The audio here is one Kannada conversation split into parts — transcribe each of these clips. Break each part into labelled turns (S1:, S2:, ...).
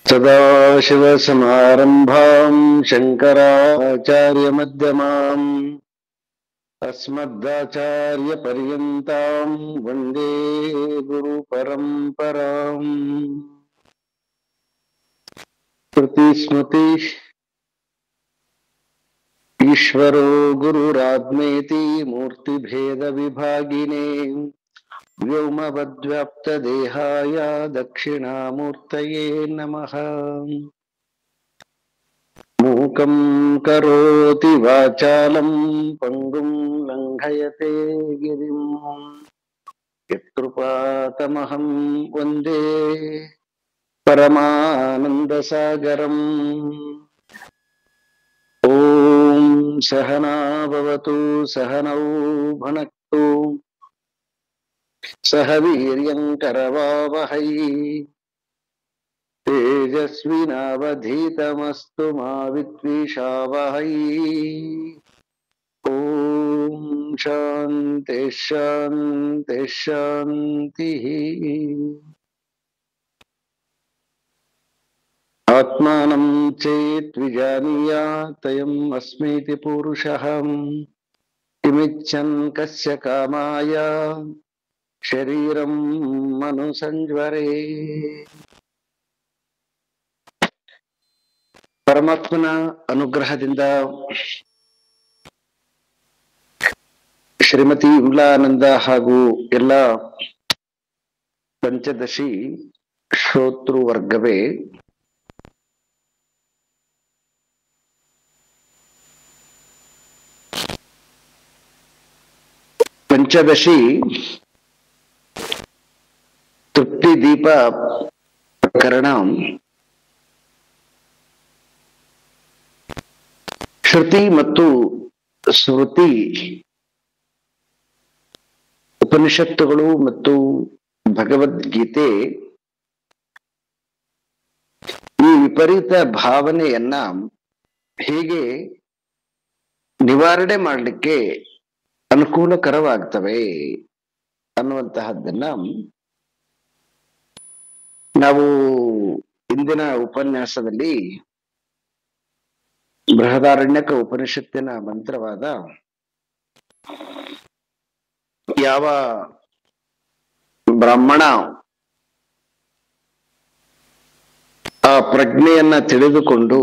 S1: ಸದಾಶಿವಸಮಾರಂಭಾಂ ಶಂಕರಾಚಾರ್ಯಮಧ್ಯಮಾಂ ಅಸ್ಮದಾಚಾರ್ಯಪರ್ಯಂತಾಂ ವಂದೇ ಗುರುಪರಂಪರಾಂ. ಶ್ರುತಿಸ್ಮೃತಿ ಈಶ್ವರೋ ಗುರುರಾತ್ಮೇತಿ ಮೂರ್ತಿಭೇದ ವಿಭಾಗಿನೇ ವ್ಯೋಮವದ್ವ್ಯಾಪ್ತದೇಹಾಯ ದಕ್ಷಿಣಾಮೂರ್ತಯೇ ನಮಃ. ಮೂಕಂ ಕರೋತಿ ವಾಚಾಲಂ ಪಂಗುಂ ಲಂಘಯತೆ ಗಿರಿಂ ಯತ್ಕೃಪಾತಮಹಂ ವಂದೇ ಪರಮಾನಂದಸಾಗರಂ. ಓಂ ಸಹನಾ ಭವತು ಸಹನೌ ಭುನಕ್ತು ಸಹ ವೀರ್ಯಂ ಕರವಾವಹೈ ತೇಜಸ್ವಿನಾವಧೀತಮಸ್ತು ಮಾ ವಿದ್ವಿಷಾವಹೈ. ಓಂ ಶಾಂತಿ ಶಾಂತಿ ಶಾಂತಿ. ಆತ್ಮಾನಂ ಚೇತ್ ವಿಜಾನೀಯಾತ್ ಅಯಂ ಅಸ್ಮೀತಿ ಪುರುಷಃ ಕಿಮಿಚ್ಛನ್ ಕಸ್ಯ ಕಾಮಾಯ ಶರೀರಂ ಮನುಸಂಜ್ವರೇ. ಪರಮಾತ್ಮನ ಅನುಗ್ರಹದಿಂದ ಶ್ರೀಮತಿ ವಿಮಲಾನಂದ ಹಾಗೂ ಎಲ್ಲ ಪಂಚದಶಿ ಶ್ರೋತೃ ವರ್ಗವೇ ಪಂಚದಶಿ ತೃಪ್ತಿ ದೀಪ ಪ್ರಕರಣ ಶ್ರುತಿ ಮತ್ತು ಸ್ಮೃತಿ ಉಪನಿಷತ್ತುಗಳು ಮತ್ತು ಭಗವದ್ಗೀತೆ ಈ ವಿಪರೀತ ಭಾವನೆಯನ್ನ ಹೇಗೆ ನಿವಾರಣೆ ಮಾಡಲಿಕ್ಕೆ ಅನುಕೂಲಕರವಾಗ್ತವೆ ಅನ್ನುವಂತಹದ್ದನ್ನ ನಾವು ಇಂದಿನ ಉಪನ್ಯಾಸದಲ್ಲಿ ಬೃಹದಾರಣ್ಯಕ ಉಪನಿಷತ್ತಿನ ಮಂತ್ರವಾದ ಯಾವ ಬ್ರಾಹ್ಮಣ ಆ ಪ್ರಜ್ಞೆಯನ್ನ ತಿಳಿದುಕೊಂಡು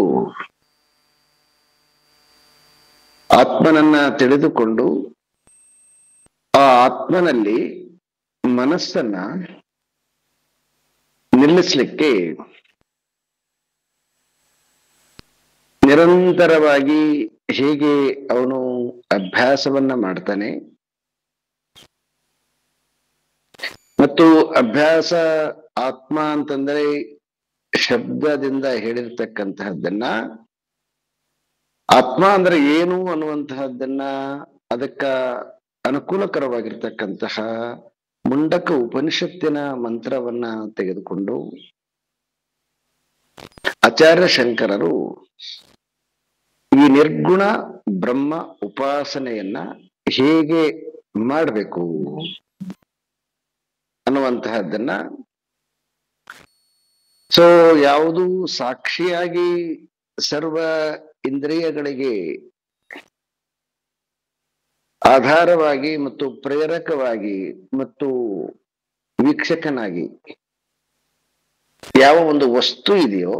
S1: ಆತ್ಮನನ್ನ ತಿಳಿದುಕೊಂಡು ಆ ಆತ್ಮನಲ್ಲಿ ಮನಸ್ಸನ್ನ ನಿಲ್ಲಿಸ್ಲಿಕ್ಕೆ ನಿರಂತರವಾಗಿ ಹೇಗೆ ಅವನು ಅಭ್ಯಾಸವನ್ನ ಮಾಡ್ತಾನೆ ಮತ್ತು ಅಭ್ಯಾಸ ಆತ್ಮ ಅಂತಂದ್ರೆ ಶಬ್ದದಿಂದ ಹೇಳಿರ್ತಕ್ಕಂತಹದ್ದನ್ನ ಆತ್ಮ ಅಂದ್ರೆ ಏನು ಅನ್ನುವಂತಹದ್ದನ್ನ ಅದಕ್ಕ ಅನುಕೂಲಕರವಾಗಿರ್ತಕ್ಕಂತಹ ಮುಂಡಕ ಉಪನಿಷತ್ತಿನ ಮಂತ್ರವನ್ನ ತೆಗೆದುಕೊಂಡು ಆಚಾರ್ಯ ಶಂಕರರು ಈ ನಿರ್ಗುಣ ಬ್ರಹ್ಮ ಉಪಾಸನೆಯನ್ನ ಹೇಗೆ ಮಾಡಬೇಕು ಅನ್ನುವಂತಹದ್ದನ್ನ ಸೊ ಯಾವುದು ಸಾಕ್ಷಿಯಾಗಿ ಸರ್ವ ಇಂದ್ರಿಯಗಳಿಗೆ ಆಧಾರವಾಗಿ ಮತ್ತು ಪ್ರೇರಕವಾಗಿ ಮತ್ತು ವೀಕ್ಷಕನಾಗಿ ಯಾವ ಒಂದು ವಸ್ತು ಇದೆಯೋ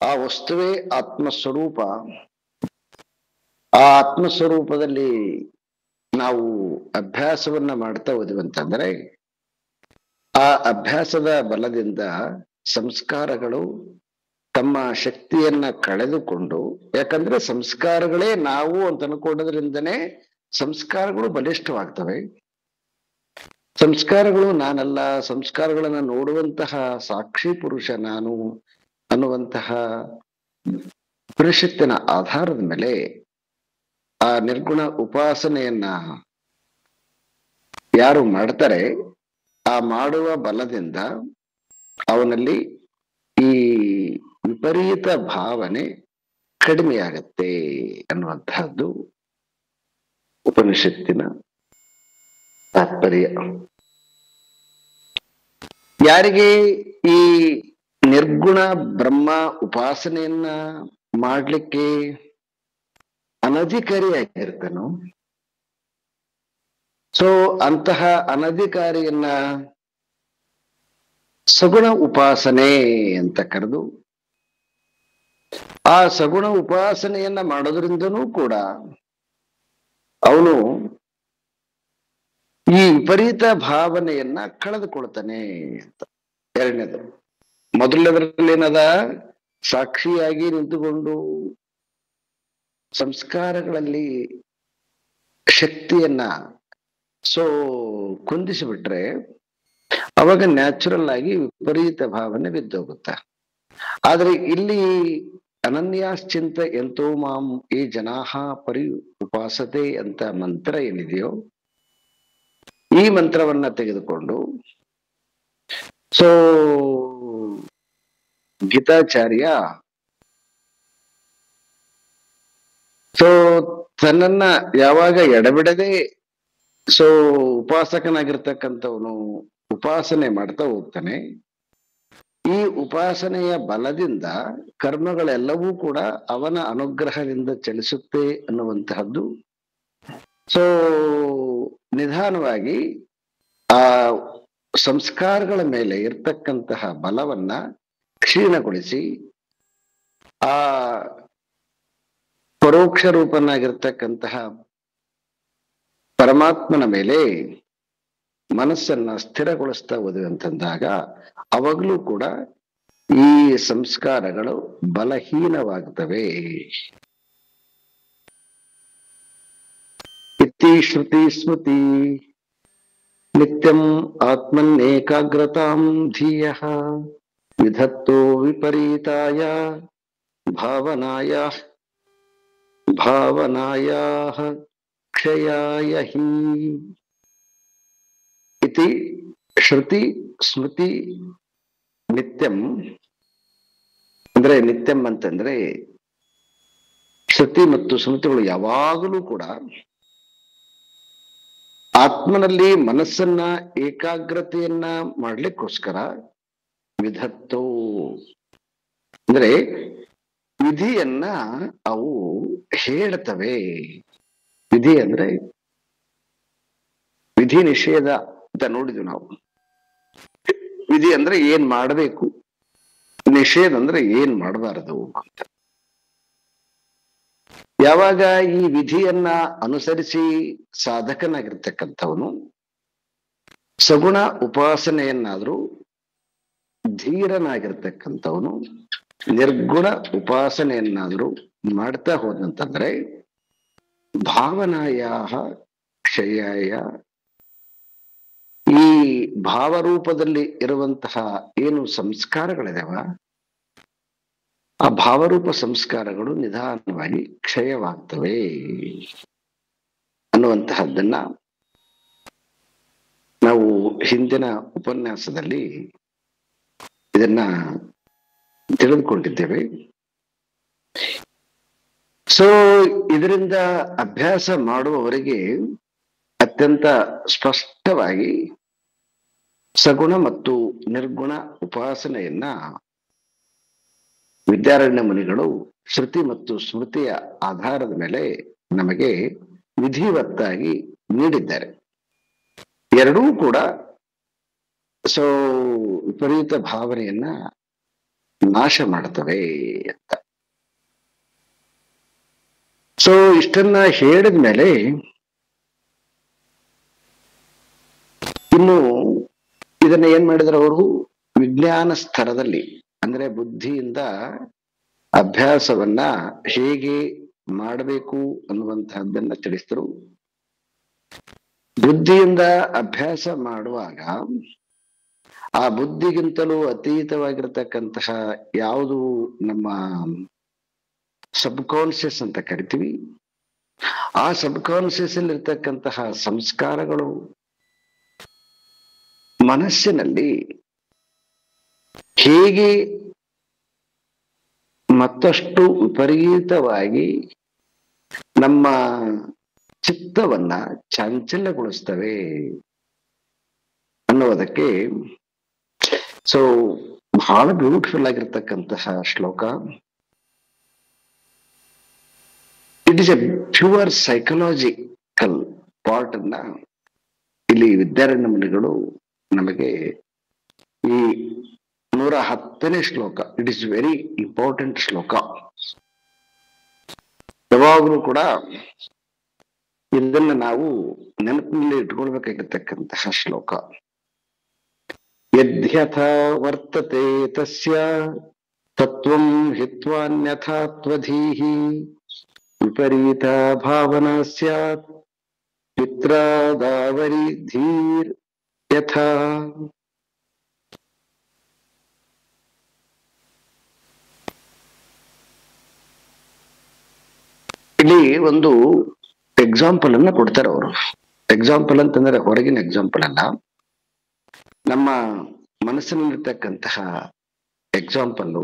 S1: ಆ ವಸ್ತುವೇ ಆತ್ಮಸ್ವರೂಪ. ಆ ಆತ್ಮಸ್ವರೂಪದಲ್ಲಿ ನಾವು ಅಭ್ಯಾಸವನ್ನ ಮಾಡ್ತಾ ಹೋದ್ವಂತಂದ್ರೆ ಆ ಅಭ್ಯಾಸದ ಬಲದಿಂದ ಸಂಸ್ಕಾರಗಳು ತಮ್ಮ ಶಕ್ತಿಯನ್ನ ಕಳೆದುಕೊಂಡು, ಯಾಕಂದ್ರೆ ಸಂಸ್ಕಾರಗಳೇ ನಾವು ಅಂತ ಅನ್ಕೊಂಡದ್ರಿಂದನೇ ಸಂಸ್ಕಾರಗಳು ಬಲಿಷ್ಠವಾಗ್ತವೆ. ಸಂಸ್ಕಾರಗಳು ನಾನಲ್ಲ, ಸಂಸ್ಕಾರಗಳನ್ನ ನೋಡುವಂತಹ ಸಾಕ್ಷಿ ಪುರುಷ ನಾನು ಅನ್ನುವಂತಹ ಪರಿಷತ್ತಿನ ಆಧಾರದ ಮೇಲೆ ಆ ನಿರ್ಗುಣ ಉಪಾಸನೆಯನ್ನ ಯಾರು ಮಾಡ್ತಾರೆ ಆ ಮಾಡುವ ಬಲದಿಂದ ಅವನಲ್ಲಿ ಈ ವಿಪರೀತ ಭಾವನೆ ಕಡಿಮೆಯಾಗತ್ತೆ ಅನ್ನುವಂತಹದ್ದು ಉಪನಿಷತ್ತಿನ ತಾತ್ಪರ್ಯ. ಯಾರಿಗೆ ಈ ನಿರ್ಗುಣ ಬ್ರಹ್ಮ ಉಪಾಸನೆಯನ್ನ ಮಾಡ್ಲಿಕ್ಕೆ ಅನಧಿಕಾರಿಯಾಗಿರ್ತಾನೋ, ಸೊ ಅಂತಹ ಅನಧಿಕಾರಿಯನ್ನ ಸಗುಣ ಉಪಾಸನೆ ಅಂತ ಕರೆದು, ಆ ಸಗುಣ ಉಪಾಸನೆಯನ್ನ ಮಾಡೋದ್ರಿಂದನೂ ಕೂಡ ಅವನು ಈ ವಿಪರೀತ ಭಾವನೆಯನ್ನ ಕಳೆದುಕೊಳ್ತಾನೆ ಅಂತ. ಎರಡನೇದು. ಮೊದಲನೇದ್ರಲ್ಲಿ ಏನದ, ಸಾಕ್ಷಿಯಾಗಿ ನಿಂತುಕೊಂಡು ಸಂಸ್ಕಾರಗಳಲ್ಲಿ ಶಕ್ತಿಯನ್ನ ಕುಂದಿಸಿಬಿಟ್ರೆ ಅವಾಗ ನ್ಯಾಚುರಲ್ ಆಗಿ ವಿಪರೀತ ಭಾವನೆ ಬಿದ್ದೋಗುತ್ತೆ. ಆದ್ರೆ ಇಲ್ಲಿ ಅನನ್ಯಾಶ್ಚಿಂತ ಎಂತೋ ಮಾಂ ಈ ಜನಾಹ ಪರಿ ಉಪಾಸತೆ ಅಂತ ಮಂತ್ರ ಏನಿದೆಯೋ, ಈ ಮಂತ್ರವನ್ನ ತೆಗೆದುಕೊಂಡು ಗೀತಾಚಾರ್ಯ ತನ್ನನ್ನ ಯಾವಾಗ ಎಡಬಿಡದೆ ಉಪಾಸಕನಾಗಿರ್ತಕ್ಕಂಥವನು ಉಪಾಸನೆ ಮಾಡ್ತಾ ಹೋಗ್ತಾನೆ. ಈ ಉಪಾಸನೆಯ ಬಲದಿಂದ ಕರ್ಮಗಳೆಲ್ಲವೂ ಕೂಡ ಅವನ ಅನುಗ್ರಹದಿಂದ ಚಲಿಸುತ್ತೆ ಅನ್ನುವಂತಹದ್ದು ನಿಧಾನವಾಗಿ ಆ ಸಂಸ್ಕಾರಗಳ ಮೇಲೆ ಇರ್ತಕ್ಕಂತಹ ಬಲವನ್ನ ಕ್ಷೀಣಗೊಳಿಸಿ ಆ ಪರೋಕ್ಷ ರೂಪನಾಗಿರ್ತಕ್ಕಂತಹ ಪರಮಾತ್ಮನ ಮೇಲೆ ಮನಸ್ಸನ್ನ ಸ್ಥಿರಗೊಳಿಸ್ತಾ ಹೋದ್ವಿ ಅಂತಂದಾಗ ಅವಾಗ್ಲೂ ಕೂಡ ಈ ಸಂಸ್ಕಾರಗಳು ಬಲಹೀನವಾಗ್ತವೆ. ಇತಿ ಶ್ರುತಿ ಸ್ಮೃತಿ ನಿತ್ಯಂ ಆತ್ಮನ್ನೇಕಾಗ್ರತಾಂ ಧೀಯಃ ವಿಧತ್ತೋ ವಿಪರೀತಾಯ ಭಾವನಾಯಾಃ ಕ್ಷಯಾಯ ಹಿ. ಇತಿ ಶ್ರುತಿ ಸ್ಮೃತಿ ನಿತ್ಯಂ ಅಂದ್ರೆ, ನಿತ್ಯಂ ಅಂತಂದ್ರೆ ಶ್ರುತಿ ಮತ್ತು ಸ್ಮೃತಿಗಳು ಯಾವಾಗಲೂ ಕೂಡ ಆತ್ಮನಲ್ಲಿ ಮನಸ್ಸನ್ನ ಏಕಾಗ್ರತೆಯನ್ನ ಮಾಡ್ಲಿಕ್ಕೋಸ್ಕರ ವಿಧತ್ತೋ ಅಂದ್ರೆ ವಿಧಿಯನ್ನ ಅವು ಹೇಳ್ತವೆ. ವಿಧಿ ಅಂದ್ರೆ ವಿಧಿ ನಿಷೇಧ ಅಂತ ನೋಡಿದ್ವಿ ನಾವು. ವಿಧಿ ಅಂದ್ರೆ ಏನ್ ಮಾಡಬೇಕು, ನಿಷೇಧ ಅಂದ್ರೆ ಏನ್ ಮಾಡಬಾರದು ಅಂತ. ಯಾವಾಗ ಈ ವಿಧಿಯನ್ನ ಅನುಸರಿಸಿ ಸಾಧಕನಾಗಿರ್ತಕ್ಕಂಥವನು ಸಗುಣ ಉಪಾಸನೆಯನ್ನಾದ್ರೂ ಧೀರನಾಗಿರ್ತಕ್ಕಂಥವನು ನಿರ್ಗುಣ ಉಪಾಸನೆಯನ್ನಾದ್ರೂ ಮಾಡ್ತಾ ಹೋದಂತಂದ್ರೆ ಭಾವನಾಯ ಕ್ಷಯಾಯ, ಈ ಭಾವರೂಪದಲ್ಲಿ ಇರುವಂತಹ ಏನು ಸಂಸ್ಕಾರಗಳಿದಾವ ಆ ಭಾವರೂಪ ಸಂಸ್ಕಾರಗಳು ನಿಧಾನವಾಗಿ ಕ್ಷಯವಾಗ್ತವೆ ಅನ್ನುವಂತಹದ್ದನ್ನ ನಾವು ಹಿಂದಿನ ಉಪನ್ಯಾಸದಲ್ಲಿ ಇದನ್ನ ತಿಳಿದುಕೊಂಡಿದ್ದೇವೆ. ಇದರಿಂದ ಅಭ್ಯಾಸ ಮಾಡುವವರಿಗೆ ಅತ್ಯಂತ ಸ್ಪಷ್ಟವಾಗಿ ಸಗುಣ ಮತ್ತು ನಿರ್ಗುಣ ಉಪಾಸನೆಯನ್ನ ವಿದ್ಯಾರಣ್ಯ ಮುನಿಗಳು ಶ್ರುತಿ ಮತ್ತು ಸ್ಮೃತಿಯ ಆಧಾರದ ಮೇಲೆ ನಮಗೆ ವಿಧಿವತ್ತಾಗಿ ನೀಡಿದ್ದಾರೆ. ಎರಡೂ ಕೂಡ ವಿಪರೀತ ಭಾವನೆಯನ್ನ ನಾಶ ಮಾಡ್ತವೆ ಅಂತ. ಇಷ್ಟನ್ನ ಹೇಳಿದ ಮೇಲೆ ಇನ್ನು ಇದನ್ನ ಏನ್ ಮಾಡಿದ್ರು ಅವರು, ವಿಜ್ಞಾನ ಸ್ತರದಲ್ಲಿ ಅಂದ್ರೆ ಬುದ್ಧಿಯಿಂದ ಅಭ್ಯಾಸವನ್ನ ಹೇಗೆ ಮಾಡಬೇಕು ಅನ್ನುವಂತಹದ್ದನ್ನ ತಿಳಿಸಿದ್ರು. ಬುದ್ಧಿಯಿಂದ ಅಭ್ಯಾಸ ಮಾಡುವಾಗ ಆ ಬುದ್ಧಿಗಿಂತಲೂ ಅತೀತವಾಗಿರ್ತಕ್ಕಂತಹ ಯಾವುದು ನಮ್ಮ ಸಬ್ಕಾನ್ಶಿಯಸ್ ಅಂತ ಕರಿತೀವಿ, ಆ ಸಬ್ಕಾನ್ಶಿಯಸ್ ಅಲ್ಲಿ ಇರ್ತಕ್ಕಂತಹ ಸಂಸ್ಕಾರಗಳು ಮನಸ್ಸಿನಲ್ಲಿ ಹೇಗೆ ಮತ್ತಷ್ಟು ವಿಪರೀತವಾಗಿ ನಮ್ಮ ಚಿತ್ತವನ್ನ ಚಾಂಚಲ್ಯಗೊಳಿಸ್ತವೆ ಅನ್ನೋದಕ್ಕೆ ಬಹಳ ಬ್ಯೂಟಿಫುಲ್ ಆಗಿರ್ತಕ್ಕಂತಹ ಶ್ಲೋಕ. It is A pure psychological part ಅನ್ನ ಇಲ್ಲಿ ವಿದ್ಯಾರಣ್ಯ ಮುನಿಗಳು ನಮಗೆ ಈ 110ನೇ ಶ್ಲೋಕ, ಇಟ್ ಇಸ್ ವೆರಿ ಇಂಪಾರ್ಟೆಂಟ್ ಶ್ಲೋಕ. ಯಾವಾಗಲೂ ಕೂಡ ಇದನ್ನ ನಾವು ನೆನಪಿನಲ್ಲಿ ಇಟ್ಕೊಳ್ಬೇಕಾಗಿರ್ತಕ್ಕಂತಹ ಶ್ಲೋಕ. ಯದ್ಯಥಾ ವರ್ತತೆ ತಸ್ಯ ತತ್ವಂ ಹಿತ್ವಾನ್ಯಥಾ ತ್ವಧೀಹಿ ವಿಪರೀತ ಭಾವನಾ ಸ್ಯಾತ್ ಪಿತ್ರಾದಾವರಿ ಧೀರ್ ಯಥಾ. ಇಲ್ಲಿ ಒಂದು ಎಕ್ಸಾಂಪಲ್ ಅನ್ನ ಕೊಡ್ತಾರೆ ಅವರು. ಎಕ್ಸಾಂಪಲ್ ಅಂತಂದ್ರೆ ಹೊರಗಿನ ಎಕ್ಸಾಂಪಲ್ ಅಲ್ಲ, ನಮ್ಮ ಮನಸ್ಸಿನಲ್ಲಿರ್ತಕ್ಕಂತಹ ಎಕ್ಸಾಂಪಲ್.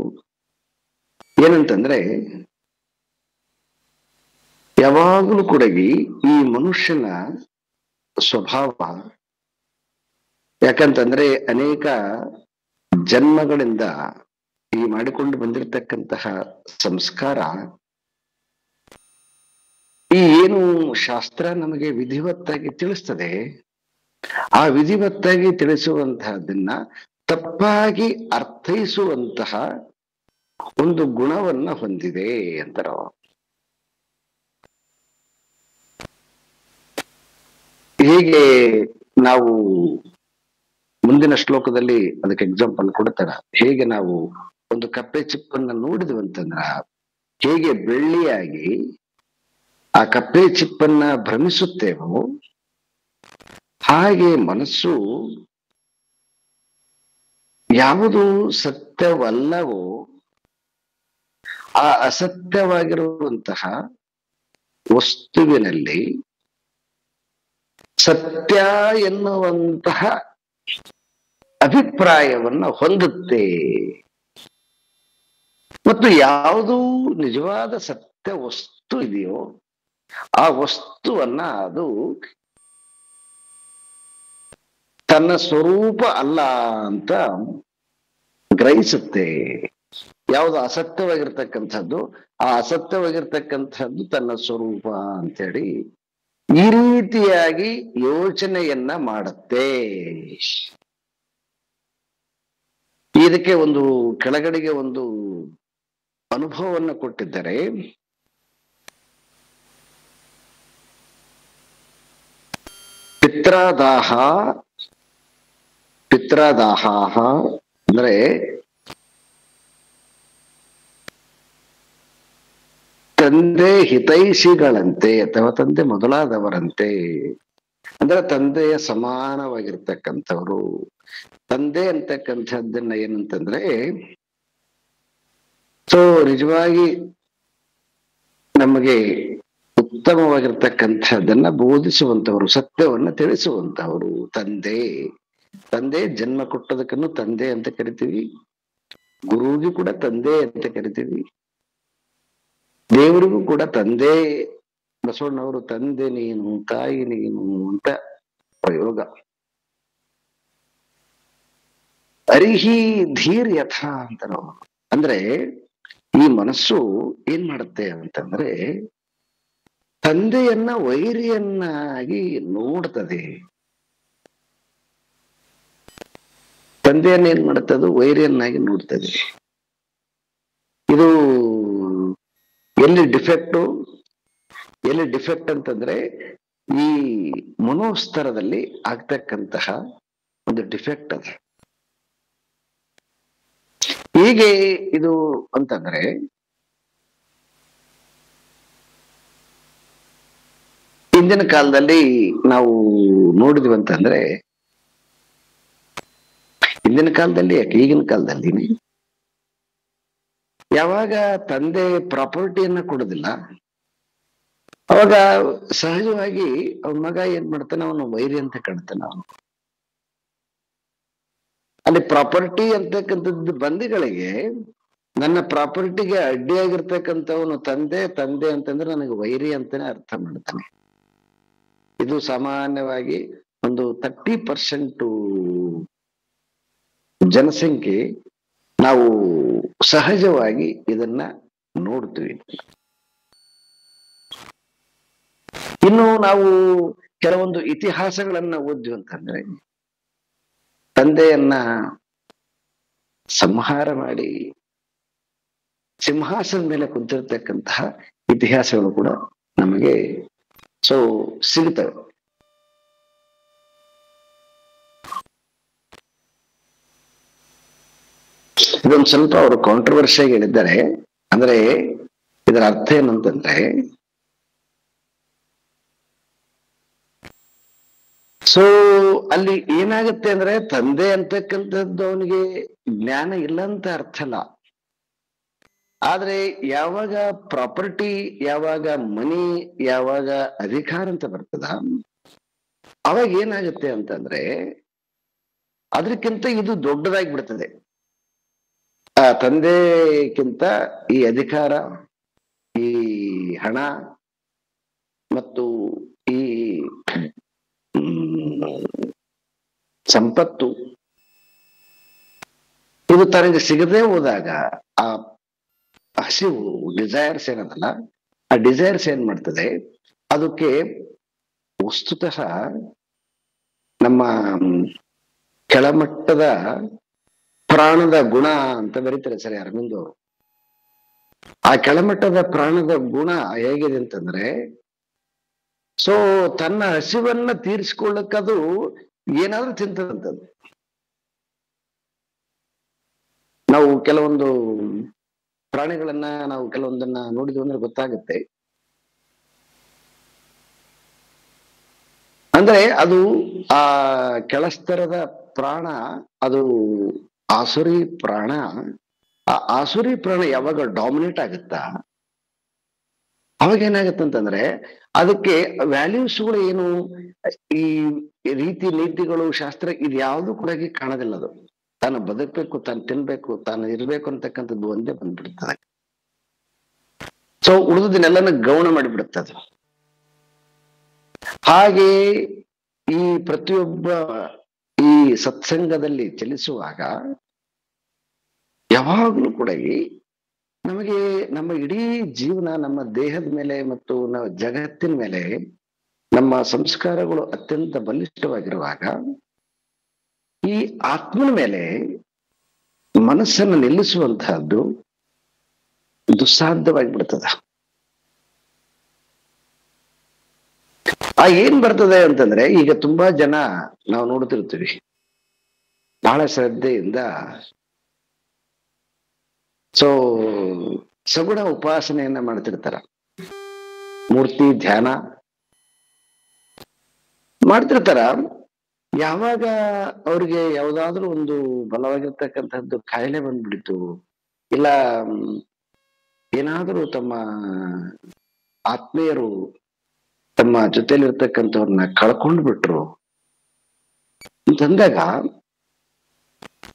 S1: ಏನಂತಂದ್ರೆ ಯಾವಾಗಲೂ ಕೂಡ ಈ ಮನುಷ್ಯನ ಸ್ವಭಾವ, ಯಾಕಂತಂದ್ರೆ ಅನೇಕ ಜನ್ಮಗಳಿಂದ ಈ ಮಾಡಿಕೊಂಡು ಬಂದಿರತಕ್ಕಂತಹ ಸಂಸ್ಕಾರ, ಈ ಏನು ಶಾಸ್ತ್ರ ನಮಗೆ ವಿಧಿವತ್ತಾಗಿ ತಿಳಿಸ್ತದೆ, ಆ ವಿಧಿವತ್ತಾಗಿ ತಿಳಿಸುವಂತಹದನ್ನ ತಪ್ಪಾಗಿ ಅರ್ಥೈಸುವಂತಹ ಒಂದು ಗುಣವನ್ನ ಹೊಂದಿದೆ ಅಂತಾರ. ಹೀಗೆ ನಾವು ಮುಂದಿನ ಶ್ಲೋಕದಲ್ಲಿ ಅದಕ್ಕೆ ಎಕ್ಸಾಂಪಲ್ ಕೊಡ್ತಾರ. ಹೇಗೆ ನಾವು ಒಂದು ಕಪ್ಪೆ ಚಿಪ್ಪನ್ನ ನೋಡಿದ್ವಿ ಅಂತಂದ್ರ ಹೇಗೆ ಬೆಳ್ಳಿಯಾಗಿ ಆ ಕಪ್ಪೆ ಚಿಪ್ಪನ್ನ ಭ್ರಮಿಸುತ್ತೇವೋ, ಹಾಗೆ ಮನಸ್ಸು ಯಾವುದು ಸತ್ಯವಲ್ಲವೋ ಆ ಅಸತ್ಯವಾಗಿರುವಂತಹ ವಸ್ತುವಿನಲ್ಲಿ ಸತ್ಯ ಎನ್ನುವಂತಹ ಅಭಿಪ್ರಾಯವನ್ನ ಹೊಂದುತ್ತೆ. ಮತ್ತು ಯಾವುದು ನಿಜವಾದ ಸತ್ಯ ವಸ್ತು ಇದೆಯೋ ಆ ವಸ್ತುವನ್ನ ಅದು ತನ್ನ ಸ್ವರೂಪ ಅಲ್ಲ ಅಂತ ಗ್ರಹಿಸುತ್ತೆ. ಯಾವುದು ಅಸತ್ಯವಾಗಿರ್ತಕ್ಕಂಥದ್ದು ಆ ಅಸತ್ಯವಾಗಿರ್ತಕ್ಕಂಥದ್ದು ತನ್ನ ಸ್ವರೂಪ ಅಂತೇಳಿ ಈ ರೀತಿಯಾಗಿ ಯೋಚನೆಯನ್ನ ಮಾಡುತ್ತೆ. ಇದಕ್ಕೆ ಒಂದು ಕೆಳಗಡೆಗೆ ಒಂದು ಅನುಭವವನ್ನು ಕೊಟ್ಟಿದ್ದಾರೆ. ಪಿತ್ರಾದಾಹ ಅಂದ್ರೆ ತಂದೆ ಹಿತೈಷಿಗಳಂತೆ ಅಥವಾ ತಂದೆ ಮೊದಲಾದವರಂತೆ, ಅಂದ್ರೆ ತಂದೆಯ ಸಮಾನವಾಗಿರ್ತಕ್ಕಂಥವ್ರು. ತಂದೆ ಅಂತಕ್ಕಂಥದ್ದನ್ನ ಏನಂತಂದ್ರೆ, ಸೊ ನಿಜವಾಗಿ ನಮಗೆ ಉತ್ತಮವಾಗಿರ್ತಕ್ಕಂಥದ್ದನ್ನ ಬೋಧಿಸುವಂತವರು, ಸತ್ಯವನ್ನ ತಿಳಿಸುವಂತವರು ತಂದೆ. ತಂದೆ ಜನ್ಮ ಕೊಟ್ಟದಕ್ಕನ್ನು ತಂದೆ ಅಂತ ಕರಿತೀವಿ, ಗುರುವಿಗೂ ಕೂಡ ತಂದೆ ಅಂತ ಕರಿತೀವಿ, ದೇವರಿಗೂ ಕೂಡ ತಂದೆ. ಬಸವಣ್ಣವರು ತಂದೆ ನೀನು ತಾಯಿ ನೀನು ಅಂತ ಪ್ರಯೋಗ. ಅರಿಹಿ ಧೀರ್ ಯಥ ಅಂತ ನಾವು ಅಂದ್ರೆ ಈ ಮನಸ್ಸು ಏನ್ ಮಾಡುತ್ತೆ ಅಂತಂದ್ರೆ ತಂದೆಯನ್ನ ವೈರಿಯನ್ನಾಗಿ ನೋಡ್ತದೆ. ತಂದೆಯನ್ನ ಏನ್ ಮಾಡುತ್ತದು ವೈರಿಯನ್ನಾಗಿ ನೋಡ್ತದೆ. ಇದು ಎಲ್ಲಿ ಡಿಫೆಕ್ಟ್ ಅಂತಂದ್ರೆ ಈ ಮನೋಸ್ತರದಲ್ಲಿ ಆಗ್ತಕ್ಕಂತಹ ಒಂದು ಡಿಫೆಕ್ಟ್ ಅದು. ಹೀಗೆ ಇದು ಅಂತಂದ್ರೆ ಹಿಂದಿನ ಕಾಲದಲ್ಲಿ ನಾವು ನೋಡಿದ್ವಿ ಅಂತಂದ್ರೆ, ಹಿಂದಿನ ಕಾಲದಲ್ಲಿ ಯಾಕೆ ಈಗಿನ ಕಾಲದಲ್ಲಿ ಯಾವಾಗ ತಂದೆ ಪ್ರಾಪರ್ಟಿಯನ್ನ ಕೊಡೋದಿಲ್ಲ ಅವಾಗ ಸಹಜವಾಗಿ ಅವನ ಮಗ ಏನ್ ಮಾಡ್ತಾನೆ, ಅವನು ವೈರಿ ಅಂತ ಕಾಣ್ತಾನ. ಅವನು ಅಲ್ಲಿ ಪ್ರಾಪರ್ಟಿ ಅಂತಕ್ಕಂಥದ್ದು ಬಂದಿಗಳಿಗೆ ನನ್ನ ಪ್ರಾಪರ್ಟಿಗೆ ಅಡ್ಡಿಯಾಗಿರ್ತಕ್ಕಂಥವನು ತಂದೆ ಅಂತಂದ್ರೆ ನನಗೆ ವೈರಿ ಅಂತಾನೆ ಅರ್ಥ ಮಾಡ್ತಾನೆ. ಇದು ಸಾಮಾನ್ಯವಾಗಿ ಒಂದು 30% ಜನಸಂಖ್ಯೆ ನಾವು ಸಹಜವಾಗಿ ಇದನ್ನ ನೋಡ್ತೀವಿ. ಇನ್ನು ನಾವು ಕೆಲವೊಂದು ಇತಿಹಾಸಗಳನ್ನ ಓದ್ವಿ ಅಂತಂದ್ರೆ, ತಂದೆಯನ್ನ ಸಂಹಾರ ಮಾಡಿ ಸಿಂಹಾಸನದ ಮೇಲೆ ಕುಂತಿರ್ತಕ್ಕಂತಹ ಇತಿಹಾಸಗಳು ಕೂಡ ನಮಗೆ ಸಿಗುತ್ತವೆ. ಇದೊಂದು ಸ್ವಲ್ಪ ಅವರು ಕಾಂಟ್ರವರ್ಸಿಯಾಗಿ ಹೇಳಿದ್ದಾರೆ. ಅಂದ್ರೆ ಇದರ ಅರ್ಥ ಏನಂತಂದ್ರೆ, ಅಲ್ಲಿ ಏನಾಗುತ್ತೆ ಅಂದ್ರೆ, ತಂದೆ ಅಂತಕ್ಕಂಥದ್ದು ಅವನಿಗೆ ಜ್ಞಾನ ಇಲ್ಲ ಅಂತ ಅರ್ಥ ಅಲ್ಲ. ಆದ್ರೆ ಯಾವಾಗ ಪ್ರಾಪರ್ಟಿ, ಯಾವಾಗ ಮನಿ, ಯಾವಾಗ ಅಧಿಕಾರ ಅಂತ ಬರ್ತದ, ಅವಾಗ ಏನಾಗುತ್ತೆ ಅಂತಂದ್ರೆ ಅದಕ್ಕಿಂತ ಇದು ದೊಡ್ಡದಾಗಿ ಬಿಡ್ತದೆ. ಆ ತಂದೆಗಿಂತ ಈ ಅಧಿಕಾರ, ಈ ಹಣ ಮತ್ತು ಈ ಸಂಪತ್ತು ಇದು ತನಗೆ ಸಿಗದೆ ಹೋದಾಗ ಆ ಹಸಿವು, ಡಿಸೈರ್ಸ್ ಏನದಲ್ಲ, ಆ ಡಿಸೈರ್ಸ್ ಏನ್ ಮಾಡ್ತದೆ, ಅದಕ್ಕೆ ವಸ್ತುತಃ ನಮ್ಮ ಕೆಳಮಟ್ಟದ ಪ್ರಾಣದ ಗುಣ ಅಂತ ಬರೀತಾರೆ ಸರಿ ಅರವಿಂದ್ ಅವರು. ಆ ಕೆಳಮಟ್ಟದ ಪ್ರಾಣದ ಗುಣ ಹೇಗಿದೆ ಅಂತಂದ್ರೆ, ತನ್ನ ಹಸಿವನ್ನ ತೀರಿಸ್ಕೊಳ್ಳಕ್ಕದು ಏನಾದ್ರೂ ತಿಂತದಂತದ್ದು. ನಾವು ಕೆಲವೊಂದು ಪ್ರಾಣಿಗಳನ್ನ ನಾವು ಕೆಲವೊಂದನ್ನ ನೋಡಿದ್ವಿ ಅಂದ್ರೆ ಗೊತ್ತಾಗುತ್ತೆ. ಅಂದ್ರೆ ಅದು ಆ ಕೆಳಸ್ತರದ ಪ್ರಾಣ, ಅದು ಆಸುರಿ ಪ್ರಾಣ. ಆ ಆಸುರಿ ಪ್ರಾಣ ಯಾವಾಗ ಡಾಮಿನೇಟ್ ಆಗುತ್ತಾ, ಅವಾಗ ಏನಾಗತ್ತಂತಂದ್ರೆ ಅದಕ್ಕೆ ವ್ಯಾಲ್ಯೂಸ್ಗಳು ಏನು, ಈ ರೀತಿ ನೀತಿಗಳು, ಶಾಸ್ತ್ರ, ಇದು ಯಾವುದು ಕೂಡ ಕಾಣೋದಿಲ್ಲ. ಅದು ತಾನು ಬದುಕಬೇಕು, ತಾನು ತಿನ್ಬೇಕು, ತಾನು ಇರ್ಬೇಕು ಅಂತಕ್ಕಂಥದ್ದು ಒಂದೇ ಬಂದ್ಬಿಡ್ತದೆ. ಉಳಿದನ್ನೆಲ್ಲನ ಗೌಣ ಮಾಡಿಬಿಡುತ್ತದೆ. ಹಾಗೆ ಈ ಪ್ರತಿಯೊಬ್ಬ ಈ ಸತ್ಸಂಗದಲ್ಲಿ ಚಲಿಸುವಾಗ ಯಾವಾಗಲೂ ಕೂಡ ನಮಗೆ ನಮ್ಮ ಇಡೀ ಜೀವನ, ನಮ್ಮ ದೇಹದ ಮೇಲೆ ಮತ್ತು ನಾವು ಜಗತ್ತಿನ ಮೇಲೆ ನಮ್ಮ ಸಂಸ್ಕಾರಗಳು ಅತ್ಯಂತ ಬಲಿಷ್ಠವಾಗಿರುವಾಗ ಈ ಆತ್ಮನ ಮೇಲೆ ಮನಸ್ಸನ್ನು ನಿಲ್ಲಿಸುವಂತಹದ್ದು ದುಸ್ಸಾಧ್ಯವಾಗಿಬಿಡ್ತದ. ಏನ್ ಬರ್ತದೆ ಅಂತಂದ್ರೆ, ಈಗ ತುಂಬಾ ಜನ ನಾವು ನೋಡ್ತಿರ್ತೀವಿ, ಬಹಳ ಶ್ರದ್ಧೆಯಿಂದ ಸಗುಣ ಉಪಾಸನೆಯನ್ನ ಮಾಡ್ತಿರ್ತಾರ, ಮೂರ್ತಿ ಧ್ಯಾನ ಮಾಡ್ತಿರ್ತಾರ. ಯಾವಾಗ ಅವ್ರಿಗೆ ಯಾವ್ದಾದ್ರು ಒಂದು ಬಲವಾಗಿರ್ತಕ್ಕಂಥದ್ದು ಕಾಯಿಲೆ ಬಂದ್ಬಿಡ್ತು, ಇಲ್ಲ ಏನಾದ್ರೂ ತಮ್ಮ ಆತ್ಮೀಯರು ತಮ್ಮ ಜೊತೆಲಿರ್ತಕ್ಕಂಥವ್ರನ್ನ ಕಳ್ಕೊಂಡು ಬಿಟ್ರು ಅಂತಂದಾಗ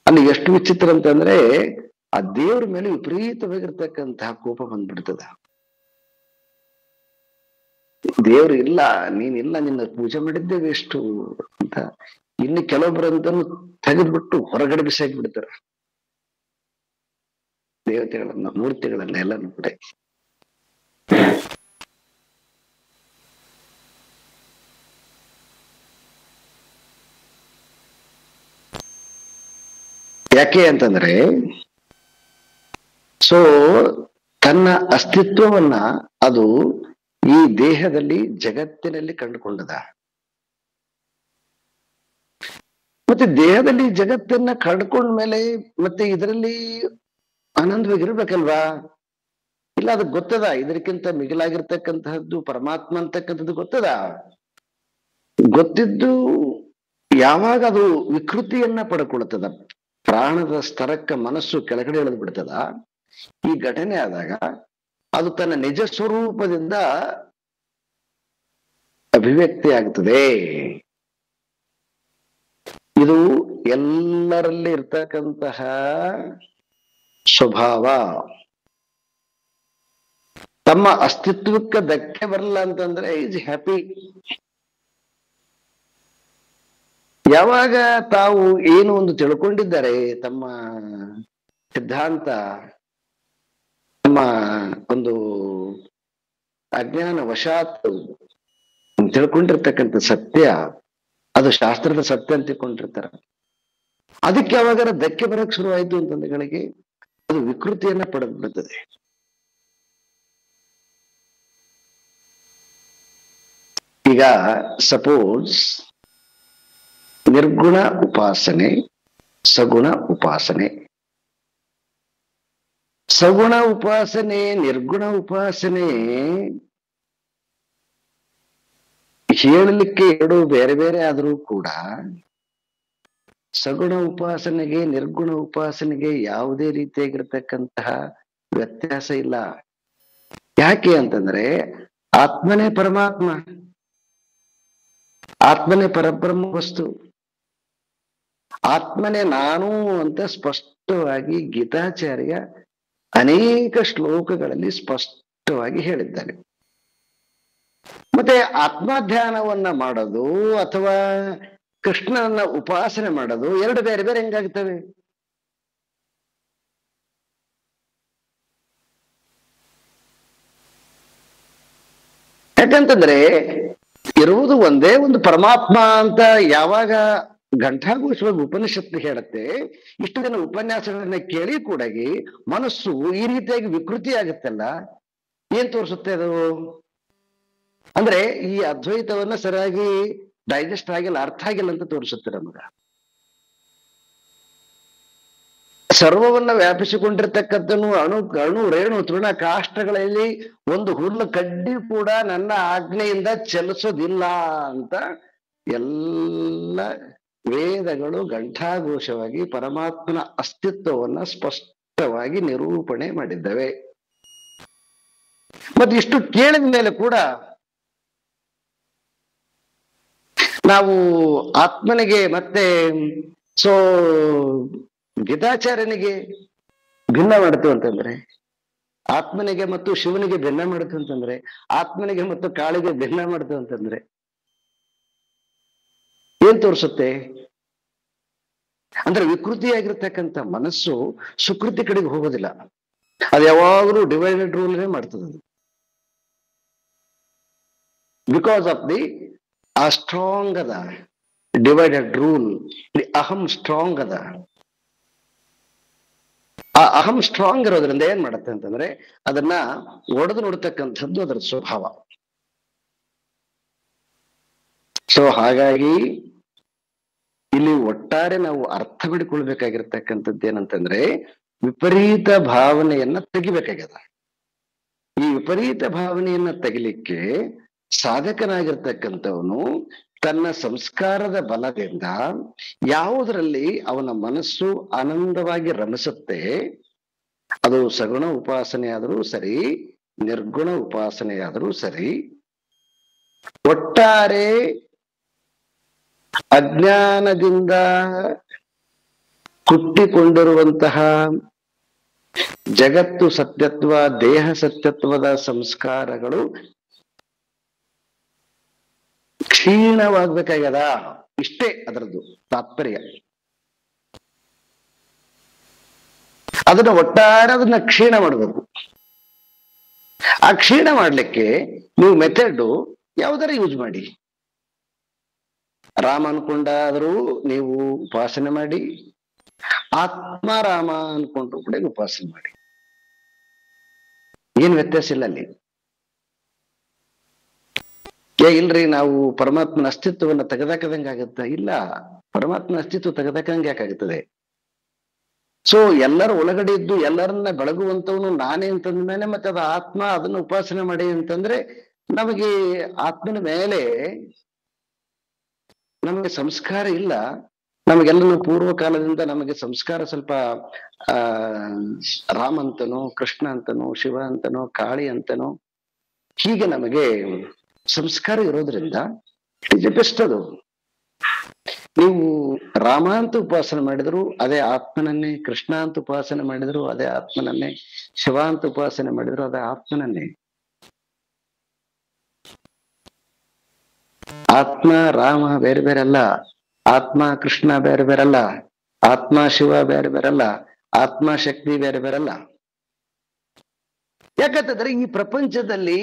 S1: ಅಲ್ಲಿ ಎಷ್ಟು ವಿಚಿತ್ರ ಅಂತಂದ್ರೆ, ಆ ದೇವ್ರ ಮೇಲೆ ವಿಪರೀತವಾಗಿರ್ತಕ್ಕಂತಹ ಕೋಪ ಬಂದ್ಬಿಡ್ತದ. ದೇವ್ರು ಇಲ್ಲ, ನೀನಿಲ್ಲ, ನಿನ್ನ ಪೂಜೆ ಮಾಡಿದ್ದೇವೆ ಎಷ್ಟು ಅಂತ ಇನ್ನು ಕೆಲವೊಬ್ಬರಂತೂ ತೆಗೆದ್ಬಿಟ್ಟು ಹೊರಗಡೆ ಬಿಸಾಕಿ ಬಿಡ್ತಾರ ದೇವತೆಗಳನ್ನ, ಮೂರ್ತಿಗಳನ್ನ ಎಲ್ಲಾನು ಕೂಡ. ಯಾಕೆ ಅಂತಂದ್ರೆ, ತನ್ನ ಅಸ್ತಿತ್ವವನ್ನ ಅದು ಈ ದೇಹದಲ್ಲಿ, ಜಗತ್ತಿನಲ್ಲಿ ಕಂಡುಕೊಂಡದ. ಮತ್ತೆ ದೇಹದಲ್ಲಿ ಜಗತ್ತನ್ನ ಕಂಡುಕೊಂಡ್ಮೇಲೆ ಮತ್ತೆ ಇದರಲ್ಲಿ ಆನಂದವಾಗಿರ್ಬೇಕಲ್ವಾ? ಇಲ್ಲ, ಅದಕ್ಕೆ ಗೊತ್ತದ ಇದಕ್ಕಿಂತ ಮಿಗಿಲಾಗಿರ್ತಕ್ಕಂತಹದ್ದು ಪರಮಾತ್ಮ ಅಂತಕ್ಕಂಥದ್ದು ಗೊತ್ತದ. ಗೊತ್ತಿದ್ದು ಯಾವಾಗ ಅದು ವಿಕೃತಿಯನ್ನ ಪಡ್ಕೊಳ್ತದ, ಪ್ರಾಣದ ಸ್ತರಕ್ಕ ಮನಸ್ಸು ಕೆಳಗಡೆ ಇಳಿದು ಬಿಡ್ತದ, ಈ ಘಟನೆ ಆದಾಗ ಅದು ತನ್ನ ನಿಜ ಸ್ವರೂಪದಿಂದ ಅಭಿವ್ಯಕ್ತಿ ಆಗ್ತದೆ. ಇದು ಎಲ್ಲರಲ್ಲಿ ಇರ್ತಕ್ಕಂತಹ ಸ್ವಭಾವ. ತಮ್ಮ ಅಸ್ತಿತ್ವಕ್ಕೆ ಧಕ್ಕೆ ಬರಲ್ಲ ಅಂತಂದ್ರೆ ಈಸ್ ಹ್ಯಾಪಿ. ಯಾವಾಗ ತಾವು ಏನು ಒಂದು ತಿಳ್ಕೊಂಡಿದ್ದಾರೆ, ತಮ್ಮ ಸಿದ್ಧಾಂತ ನಮ್ಮ ಒಂದು ಅಜ್ಞಾನ ವಶಾತ್ ತಿಳ್ಕೊಂಡಿರ್ತಕ್ಕಂಥ ಸತ್ಯ ಅದು ಶಾಸ್ತ್ರದ ಸತ್ಯ ಅಂತ ತಿಳ್ಕೊಂಡಿರ್ತಾರ. ಅದಕ್ಕೆ ಯಾವಾಗಾರ ಧಕ್ಕೆ ಬರಕ್ ಶುರುವಾಯ್ತು ಅಂತಂದಗಳಿಗೆ ಅದು ವಿಕೃತಿಯನ್ನ ಪಡೆದು ಬಿಡ್ತದೆ. ಈಗ ಸಪೋಸ್ ನಿರ್ಗುಣ ಉಪಾಸನೆ, ಸಗುಣ ಉಪಾಸನೆ, ಸಗುಣ ಉಪಾಸನೆ ನಿರ್ಗುಣ ಉಪಾಸನೆ ಹೇಳಲಿಕ್ಕೆ ಎರಡು ಬೇರೆ ಬೇರೆ ಆದರೂ ಕೂಡ ಸಗುಣ ಉಪಾಸನೆಗೆ ನಿರ್ಗುಣ ಉಪಾಸನೆಗೆ ಯಾವುದೇ ರೀತಿಯಾಗಿರ್ತಕ್ಕಂತಹ ವ್ಯತ್ಯಾಸ ಇಲ್ಲ. ಯಾಕೆ ಅಂತಂದ್ರೆ ಆತ್ಮನೇ ಪರಮಾತ್ಮ, ಆತ್ಮನೇ ಪರಬ್ರಹ್ಮ ವಸ್ತು, ಆತ್ಮನೇ ನಾನು ಅಂತ ಸ್ಪಷ್ಟವಾಗಿ ಗೀತಾಚಾರ್ಯ ಅನೇಕ ಶ್ಲೋಕಗಳಲ್ಲಿ ಸ್ಪಷ್ಟವಾಗಿ ಹೇಳಿದ್ದಾನೆ. ಮತ್ತೆ ಆತ್ಮಧ್ಯಾನವನ್ನ ಮಾಡೋದು ಅಥವಾ ಕೃಷ್ಣನನ್ನ ಉಪಾಸನೆ ಮಾಡೋದು ಎರಡು ಬೇರೆ ಬೇರೆ ಹೆಂಗಾಗ್ತವೆ? ಯಾಕಂತಂದ್ರೆ ಇರುವುದು ಒಂದೇ ಒಂದು ಪರಮಾತ್ಮ ಅಂತ ಯಾವಾಗ ಘಂಟಾಘೋಷವಾಗಿ ಉಪನಿಷತ್ತು ಹೇಳುತ್ತೆ, ಇಷ್ಟು ದಿನ ಉಪನ್ಯಾಸಗಳನ್ನ ಕೇಳಿ ಕೂಡಾಗಿ ಮನಸ್ಸು ಈ ರೀತಿಯಾಗಿ ವಿಕೃತಿ ಆಗುತ್ತಲ್ಲ, ಏನ್ ತೋರಿಸುತ್ತೆ ಅದು? ಅಂದ್ರೆ ಈ ಅದ್ವೈತವನ್ನ ಸರಿಯಾಗಿ ಡೈಜೆಸ್ಟ್ ಆಗಿಲ್ಲ, ಅರ್ಥ ಆಗಿಲ್ಲ ಅಂತ ತೋರಿಸುತ್ತೆ ನಮಗ. ಸರ್ವವನ್ನ ವ್ಯಾಪಿಸಿಕೊಂಡಿರ್ತಕ್ಕಂಥನು ಅಣು ಅಣು ರೇಣು ತೃಣ ಕಾಷ್ಟಗಳಲ್ಲಿ ಒಂದು ಹುಲ್ಲು ಕಡ್ಡಿ ಕೂಡ ನನ್ನ ಆಜ್ಞೆಯಿಂದ ಚಲಿಸೋದಿಲ್ಲ ಅಂತ ಎಲ್ಲ ವೇದಗಳು ಘಂಟಾಘೋಷವಾಗಿ ಪರಮಾತ್ಮನ ಅಸ್ತಿತ್ವವನ್ನ ಸ್ಪಷ್ಟವಾಗಿ ನಿರೂಪಣೆ ಮಾಡಿದ್ದವೆ. ಮತ್ತೆ ಇಷ್ಟು ಕೇಳಿದ ಮೇಲೆ ಕೂಡ ನಾವು ಆತ್ಮನಿಗೆ ಮತ್ತೆ ಸೊ ಗೀತಾಚಾರ್ಯನಿಗೆ ಭಿನ್ನ ಮಾಡ್ತು ಅಂತಂದ್ರೆ, ಆತ್ಮನಿಗೆ ಮತ್ತು ಶಿವನಿಗೆ ಭಿನ್ನ ಮಾಡ್ತು ಅಂತಂದ್ರೆ, ಆತ್ಮನಿಗೆ ಮತ್ತು ಕಾಳಿಗೆ ಭಿನ್ನ ಮಾಡ್ತು ಅಂತಂದ್ರೆ ಏನ್ ತೋರಿಸುತ್ತೆ? ಅಂದ್ರೆ ವಿಕೃತಿಯಾಗಿರ್ತಕ್ಕಂಥ ಮನಸ್ಸು ಸುಕೃತಿ ಕಡೆಗೆ ಹೋಗೋದಿಲ್ಲ, ಅದು ಯಾವಾಗಲೂ ಡಿವೈಡೆಡ್ ರೂಲ್ನೇ ಮಾಡ್ತದೆ. ಬಿಕಾಸ್ ಆಫ್ ದಿ ಆ ಸ್ಟ್ರಾಂಗ್ ಅದ ಡಿವೈಡೆಡ್ ರೂಲ್, ಅಹಂ ಸ್ಟ್ರಾಂಗ್ ಅದ. ಆ ಅಹಂ ಸ್ಟ್ರಾಂಗ್ ಇರೋದ್ರಿಂದ ಏನ್ ಮಾಡುತ್ತೆ ಅಂತಂದ್ರೆ ಅದನ್ನ ಒಡೆದು ನೋಡ್ತಕ್ಕಂಥದ್ದು ಅದರ ಸ್ವಭಾವ. ಸೊ ಹಾಗಾಗಿ ಇಲ್ಲಿ ಒಟ್ಟಾರೆ ನಾವು ಅರ್ಥ ಬಿಡಿಕೊಳ್ಬೇಕಾಗಿರ್ತಕ್ಕಂಥದ್ದು ಏನಂತಂದ್ರೆ ವಿಪರೀತ ಭಾವನೆಯನ್ನ ತೆಗಿಬೇಕಾಗ್ಯದ. ಈ ವಿಪರೀತ ಭಾವನೆಯನ್ನ ತೆಗಿಲಿಕ್ಕೆ ಸಾಧಕನಾಗಿರ್ತಕ್ಕಂಥವನು ತನ್ನ ಸಂಸ್ಕಾರದ ಬಲದಿಂದ ಯಾವುದರಲ್ಲಿ ಅವನ ಮನಸ್ಸು ಆನಂದವಾಗಿ ರಮಿಸುತ್ತೆ, ಅದು ಸಗುಣ ಉಪಾಸನೆ ಆದರೂ ಸರಿ, ನಿರ್ಗುಣ ಉಪಾಸನೆಯಾದರೂ ಸರಿ, ಒಟ್ಟಾರೆ ಅಜ್ಞಾನದಿಂದ ಹುಟ್ಟಿಕೊಂಡಿರುವಂತಹ ಜಗತ್ತು ಸತ್ಯತ್ವ, ದೇಹ ಸತ್ಯತ್ವದ ಸಂಸ್ಕಾರಗಳು ಕ್ಷೀಣವಾಗ್ಬೇಕಾಗ್ಯದ. ಇಷ್ಟೇ ಅದರದ್ದು ತಾತ್ಪರ್ಯ. ಅದನ್ನ ಒಟ್ಟಾರೆ ಅದನ್ನ ಕ್ಷೀಣ ಮಾಡಬೇಕು. ಆ ಕ್ಷೀಣ ಮಾಡ್ಲಿಕ್ಕೆ ನೀವು ಮೆಥಡ್ ಯಾವ್ದಾರ ಯೂಸ್ ಮಾಡಿ. ರಾಮ ಅನ್ಕೊಂಡಾದ್ರೂ ನೀವು ಉಪಾಸನೆ ಮಾಡಿ, ಆತ್ಮರಾಮ ಅನ್ಕೊಂಡ್ರು ಕೂಡ ಉಪಾಸನೆ ಮಾಡಿ, ಏನ್ ವ್ಯತ್ಯಾಸ ಇಲ್ಲ ಅಲ್ಲಿ. ಇಲ್ರಿ ನಾವು ಪರಮಾತ್ಮನ ಅಸ್ತಿತ್ವವನ್ನು ತೆಗೆದಾಕದಂಗ ಆಗತ್ತ? ಇಲ್ಲ, ಪರಮಾತ್ಮನ ಅಸ್ತಿತ್ವ ತೆಗೆದಾಕಂಗೆ ಯಾಕಾಗುತ್ತದೆ? ಸೊ ಎಲ್ಲರ ಒಳಗಡೆ ಇದ್ದು ಎಲ್ಲರನ್ನ ಬೆಳಗುವಂತವನು ನಾನೇ ಅಂತಂದ ಮೇಲೆ ಮತ್ತೆ ಅದು ಆತ್ಮ, ಅದನ್ನ ಉಪಾಸನೆ ಮಾಡಿ ಅಂತಂದ್ರೆ ನಮಗೆ ಆತ್ಮನ ಮೇಲೆ ನಮಗೆ ಸಂಸ್ಕಾರ ಇಲ್ಲ. ನಮಗೆಲ್ಲನೂ ಪೂರ್ವ ಕಾಲದಿಂದ ನಮಗೆ ಸಂಸ್ಕಾರ ಸ್ವಲ್ಪ ರಾಮ ಅಂತನೋ, ಕೃಷ್ಣ ಅಂತನೋ, ಶಿವ ಅಂತನೋ, ಕಾಳಿ ಅಂತನೋ ಹೀಗೆ ನಮಗೆ ಸಂಸ್ಕಾರ ಇರೋದ್ರಿಂದ ಇಟ್ ಇಸ್ ದ ಬೆಸ್ಟ್. ಅದು ನೀವು ರಾಮ ಅಂತ ಉಪಾಸನೆ ಮಾಡಿದ್ರು ಅದೇ ಆತ್ಮನನ್ನೇ, ಕೃಷ್ಣ ಅಂತ ಉಪಾಸನೆ ಮಾಡಿದ್ರು ಅದೇ ಆತ್ಮನನ್ನೇ, ಶಿವ ಅಂತ ಉಪಾಸನೆ ಮಾಡಿದ್ರು ಅದೇ ಆತ್ಮನನ್ನೇ. ಆತ್ಮ ರಾಮ ಬೇರೆ ಬೇರೆ ಅಲ್ಲ, ಆತ್ಮ ಕೃಷ್ಣ ಬೇರೆ ಬೇರೆ ಅಲ್ಲ, ಆತ್ಮ ಶಿವ ಬೇರೆ ಬೇರೆ ಅಲ್ಲ, ಆತ್ಮ ಶಕ್ತಿ ಬೇರೆ ಬೇರೆಲ್ಲ. ಯಾಕಂತಂದ್ರೆ ಈ ಪ್ರಪಂಚದಲ್ಲಿ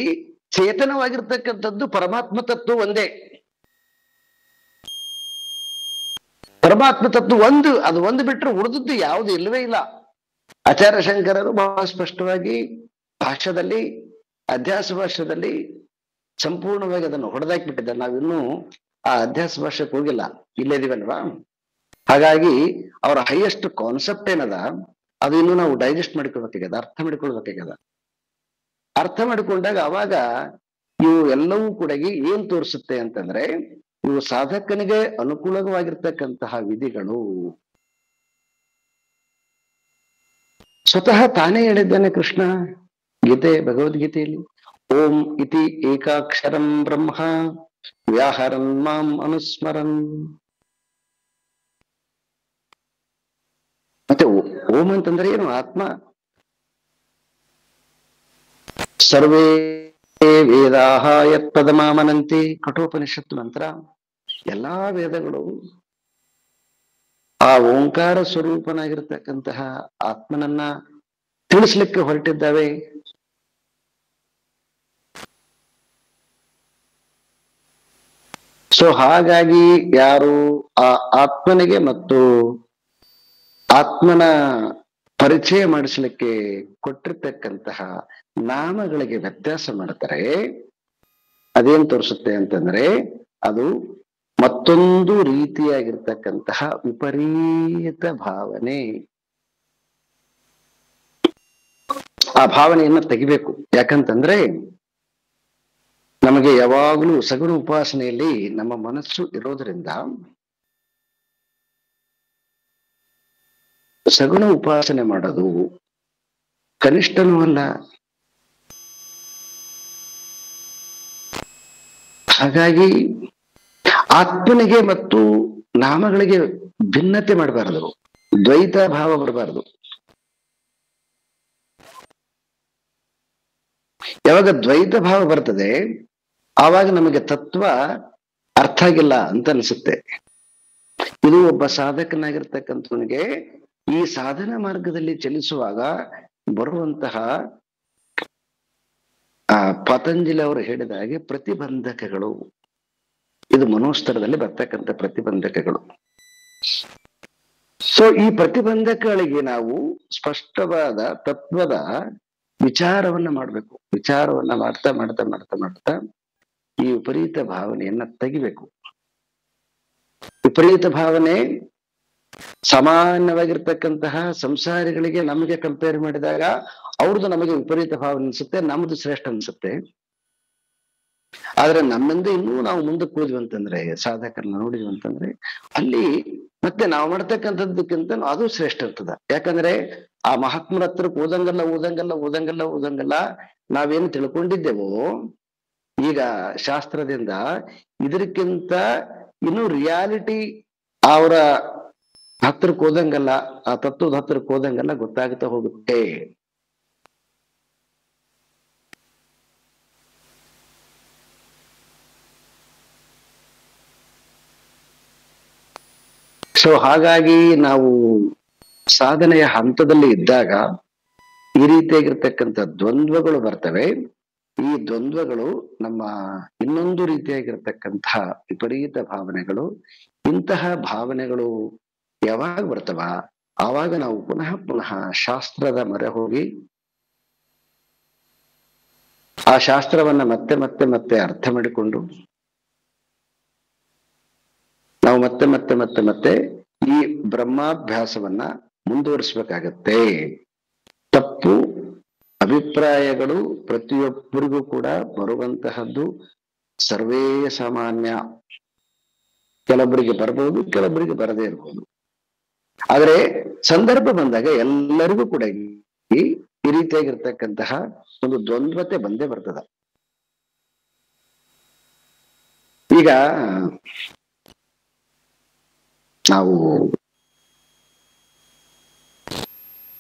S1: ಚೇತನವಾಗಿರ್ತಕ್ಕಂಥದ್ದು ಪರಮಾತ್ಮ ತತ್ವ ಒಂದೇ. ಪರಮಾತ್ಮ ತತ್ವ ಒಂದು, ಅದು ಒಂದು ಬಿಟ್ಟರೆ ಉಳಿದದ್ದು ಯಾವುದು ಇಲ್ಲವೇ ಇಲ್ಲ. ಆಚಾರ್ಯ ಶಂಕರರು ಬಹಳ ಸ್ಪಷ್ಟವಾಗಿ ಭಾಷ್ಯದಲ್ಲಿ, ಅಧ್ಯಾಸ ಭಾಷ್ಯದಲ್ಲಿ ಸಂಪೂರ್ಣವಾಗಿ ಅದನ್ನು ಹೊಡೆದಾಕ್ಬಿಟ್ಟಿದ್ದಾರೆ. ನಾವಿನ್ನೂ ಆ ಅಧ್ಯಾಸ ಭಾಷೆಗೆ ಹೋಗಿಲ್ಲ, ಇಲ್ಲೇದಿವಲ್ವಾ. ಹಾಗಾಗಿ ಅವರ ಹೈಯೆಸ್ಟ್ ಕಾನ್ಸೆಪ್ಟ್ ಏನದ ಅದು ಇನ್ನು ನಾವು ಡೈಜೆಸ್ಟ್ ಮಾಡ್ಕೊಳ್ಬೇಕಾಗ್ಯದ, ಅರ್ಥ ಮಾಡ್ಕೊಳ್ಬೇಕಾಗ್ಯದ. ಅರ್ಥ ಮಾಡಿಕೊಂಡಾಗ ಅವಾಗ ಇವು ಎಲ್ಲವೂ ಕೂಡ ಏನ್ ತೋರಿಸುತ್ತೆ ಅಂತಂದ್ರೆ, ಇವು ಸಾಧಕನಿಗೆ ಅನುಕೂಲವಾಗಿರ್ತಕ್ಕಂತಹ ವಿಧಿಗಳು. ಸ್ವತಃ ತಾನೇ ಹೇಳಿದ್ದಾನೆ ಕೃಷ್ಣ ಗೀತೆ, ಭಗವದ್ಗೀತೆಯಲ್ಲಿ, ಓಂ ಇತಿ ಏಕಾಕ್ಷರಂ ಬ್ರಹ್ಮ ವ್ಯಾಹರನ್ ಮಾಂ ಅನುಸ್ಮರನ್. ಮತ್ತೆ ಓಂ ಅಂತಂದ್ರೆ ಏನು? ಆತ್ಮ. ಸರ್ವೇ ವೇದಾಹ ಯತ್ಪದಮಾಮನಂತಿ, ಕಠೋಪನಿಷತ್ತು ಮಂತ್ರ. ಎಲ್ಲಾ ವೇದಗಳು ಆ ಓಂಕಾರ ಸ್ವರೂಪನಾಗಿರ್ತಕ್ಕಂತಹ ಆತ್ಮನನ್ನ ತಿಳಿಸ್ಲಿಕ್ಕೆ ಹೊರಟಿದ್ದಾವೆ. ಸೊ ಹಾಗಾಗಿ ಯಾರು ಆ ಆತ್ಮನಿಗೆ ಮತ್ತು ಆತ್ಮನ ಪರಿಚಯ ಮಾಡಿಸ್ಲಿಕ್ಕೆ ಕೊಟ್ಟಿರ್ತಕ್ಕಂತಹ ನಾಮಗಳಿಗೆ ವ್ಯತ್ಯಾಸ ಮಾಡ್ತಾರೆ, ಅದೇನ್ ತೋರಿಸುತ್ತೆ ಅಂತಂದ್ರೆ ಅದು ಮತ್ತೊಂದು ರೀತಿಯಾಗಿರ್ತಕ್ಕಂತಹ ವಿಪರೀತ ಭಾವನೆ. ಆ ಭಾವನೆಯನ್ನ ತೆಗಿಬೇಕು. ಯಾಕಂತಂದ್ರೆ ನಮಗೆ ಯಾವಾಗಲೂ ಸಗುಣ ಉಪಾಸನೆಯಲ್ಲಿ ನಮ್ಮ ಮನಸ್ಸು ಇರೋದ್ರಿಂದ ಸಗುಣ ಉಪಾಸನೆ ಮಾಡೋದು ಕನಿಷ್ಠನೂ ಅಲ್ಲ. ಹಾಗಾಗಿ ಆತ್ಮನಿಗೆ ಮತ್ತು ನಾಮಗಳಿಗೆ ಭಿನ್ನತೆ ಮಾಡಬಾರದು, ದ್ವೈತ ಭಾವ ಬರಬಾರದು. ಯಾವಾಗ ದ್ವೈತ ಭಾವ ಬರ್ತದೆ ಆವಾಗ ನಮಗೆ ತತ್ವ ಅರ್ಥ ಆಗಿಲ್ಲ ಅಂತ ಅನಿಸುತ್ತೆ. ಇದು ಒಬ್ಬ ಸಾಧಕನಾಗಿರ್ತಕ್ಕಂಥವನಿಗೆ ಈ ಸಾಧನ ಮಾರ್ಗದಲ್ಲಿ ಚಲಿಸುವಾಗ ಬರುವಂತಹ ಪತಂಜಲಿ ಅವರು ಹೇಳಿದ ಹಾಗೆ ಪ್ರತಿಬಂಧಕಗಳು. ಇದು ಮನೋಸ್ತರದಲ್ಲಿ ಬರ್ತಕ್ಕಂಥ ಪ್ರತಿಬಂಧಕಗಳು. ಸೊ ಈ ಪ್ರತಿಬಂಧಕಗಳಿಗೆ ನಾವು ಸ್ಪಷ್ಟವಾದ ತತ್ವದ ವಿಚಾರವನ್ನ ಮಾಡ್ಬೇಕು. ವಿಚಾರವನ್ನ ಮಾಡ್ತಾ ಮಾಡ್ತಾ ಮಾಡ್ತಾ ಮಾಡ್ತಾ ಈ ವಿಪರೀತ ಭಾವನೆಯನ್ನ ತೆಗಿಬೇಕು. ವಿಪರೀತ ಭಾವನೆ ಸಾಮಾನ್ಯವಾಗಿರ್ತಕ್ಕಂತಹ ಸಂಸಾರಿಗಳಿಗೆ ನಮಗೆ ಕಂಪೇರ್ ಮಾಡಿದಾಗ ಅವ್ರದ್ದು ನಮಗೆ ವಿಪರೀತ ಭಾವನೆ ಅನ್ಸುತ್ತೆ, ನಮ್ದು ಶ್ರೇಷ್ಠ ಅನ್ಸುತ್ತೆ. ಆದ್ರೆ ನಮ್ಮಿಂದ ಇನ್ನೂ ನಾವು ಮುಂದಕ್ಕೆ ಹೋದ್ವಿ ಅಂತಂದ್ರೆ, ಸಾಧಕರನ್ನ ನೋಡಿದ್ವಿ ಅಂತಂದ್ರೆ, ಅಲ್ಲಿ ಮತ್ತೆ ನಾವು ಮಾಡ್ತಕ್ಕಂಥದ್ದಕ್ಕಿಂತ ಅದು ಶ್ರೇಷ್ಠ ಇರ್ತದ. ಯಾಕಂದ್ರೆ ಆ ಮಹಾತ್ಮರ ಹತ್ರಕ್ಕೆ ಓದಂಗಲ್ಲ ಓದಂಗಲ್ಲ ಓದಂಗಲ್ಲ ಓದಂಗಲ್ಲ ನಾವೇನು ತಿಳ್ಕೊಂಡಿದ್ದೇವೋ ಈಗ ಶಾಸ್ತ್ರದಿಂದ, ಇದಕ್ಕಿಂತ ಇನ್ನು ರಿಯಾಲಿಟಿ ಅವರ ಹತ್ರಕ್ಕೆ ಹೋದಂಗಲ್ಲ, ಆ ತತ್ವದ ಹತ್ರಕ್ಕೆ ಹೋದಂಗಲ್ಲ ಗೊತ್ತಾಗ್ತಾ ಹೋಗುತ್ತೆ. ಸೊ ಹಾಗಾಗಿ ನಾವು ಸಾಧನೆಯ ಹಂತದಲ್ಲಿ ಇದ್ದಾಗ ಈ ರೀತಿಯಾಗಿರ್ತಕ್ಕಂಥ ದ್ವಂದ್ವಗಳು ಬರ್ತವೆ. ಈ ದ್ವಂದ್ವಗಳು ನಮ್ಮ ಇನ್ನೊಂದು ರೀತಿಯಾಗಿರ್ತಕ್ಕಂತಹ ವಿಪರೀತ ಭಾವನೆಗಳು. ಇಂತಹ ಭಾವನೆಗಳು ಯಾವಾಗ ಬರ್ತವ ಆವಾಗ ನಾವು ಪುನಃ ಪುನಃ ಶಾಸ್ತ್ರದ ಮೊರೆ ಹೋಗಿ ಆ ಶಾಸ್ತ್ರವನ್ನ ಮತ್ತೆ ಮತ್ತೆ ಮತ್ತೆ ಅರ್ಥ ಮಾಡಿಕೊಂಡು ನಾವು ಮತ್ತೆ ಮತ್ತೆ ಮತ್ತೆ ಮತ್ತೆ ಈ ಬ್ರಹ್ಮಾಭ್ಯಾಸವನ್ನ ಮುಂದುವರಿಸ್ಬೇಕಾಗತ್ತೆ. ತಪ್ಪು ಅಭಿಪ್ರಾಯಗಳು ಪ್ರತಿಯೊಬ್ಬರಿಗೂ ಕೂಡ ಬರುವಂತಹದ್ದು ಸರ್ವೇ ಸಾಮಾನ್ಯ. ಕೆಲವೊಬ್ಬರಿಗೆ ಬರಬಹುದು, ಕೆಲವೊಬ್ಬರಿಗೆ ಬರದೇ ಇರಬಹುದು. ಆದ್ರೆ ಸಂದರ್ಭ ಬಂದಾಗ ಎಲ್ಲರಿಗೂ ಕೂಡ ಈ ರೀತಿಯಾಗಿರ್ತಕ್ಕಂತಹ ಒಂದು ದ್ವಂದ್ವತೆ ಬಂದೇ ಬರ್ತದ. ಈಗ ನಾವು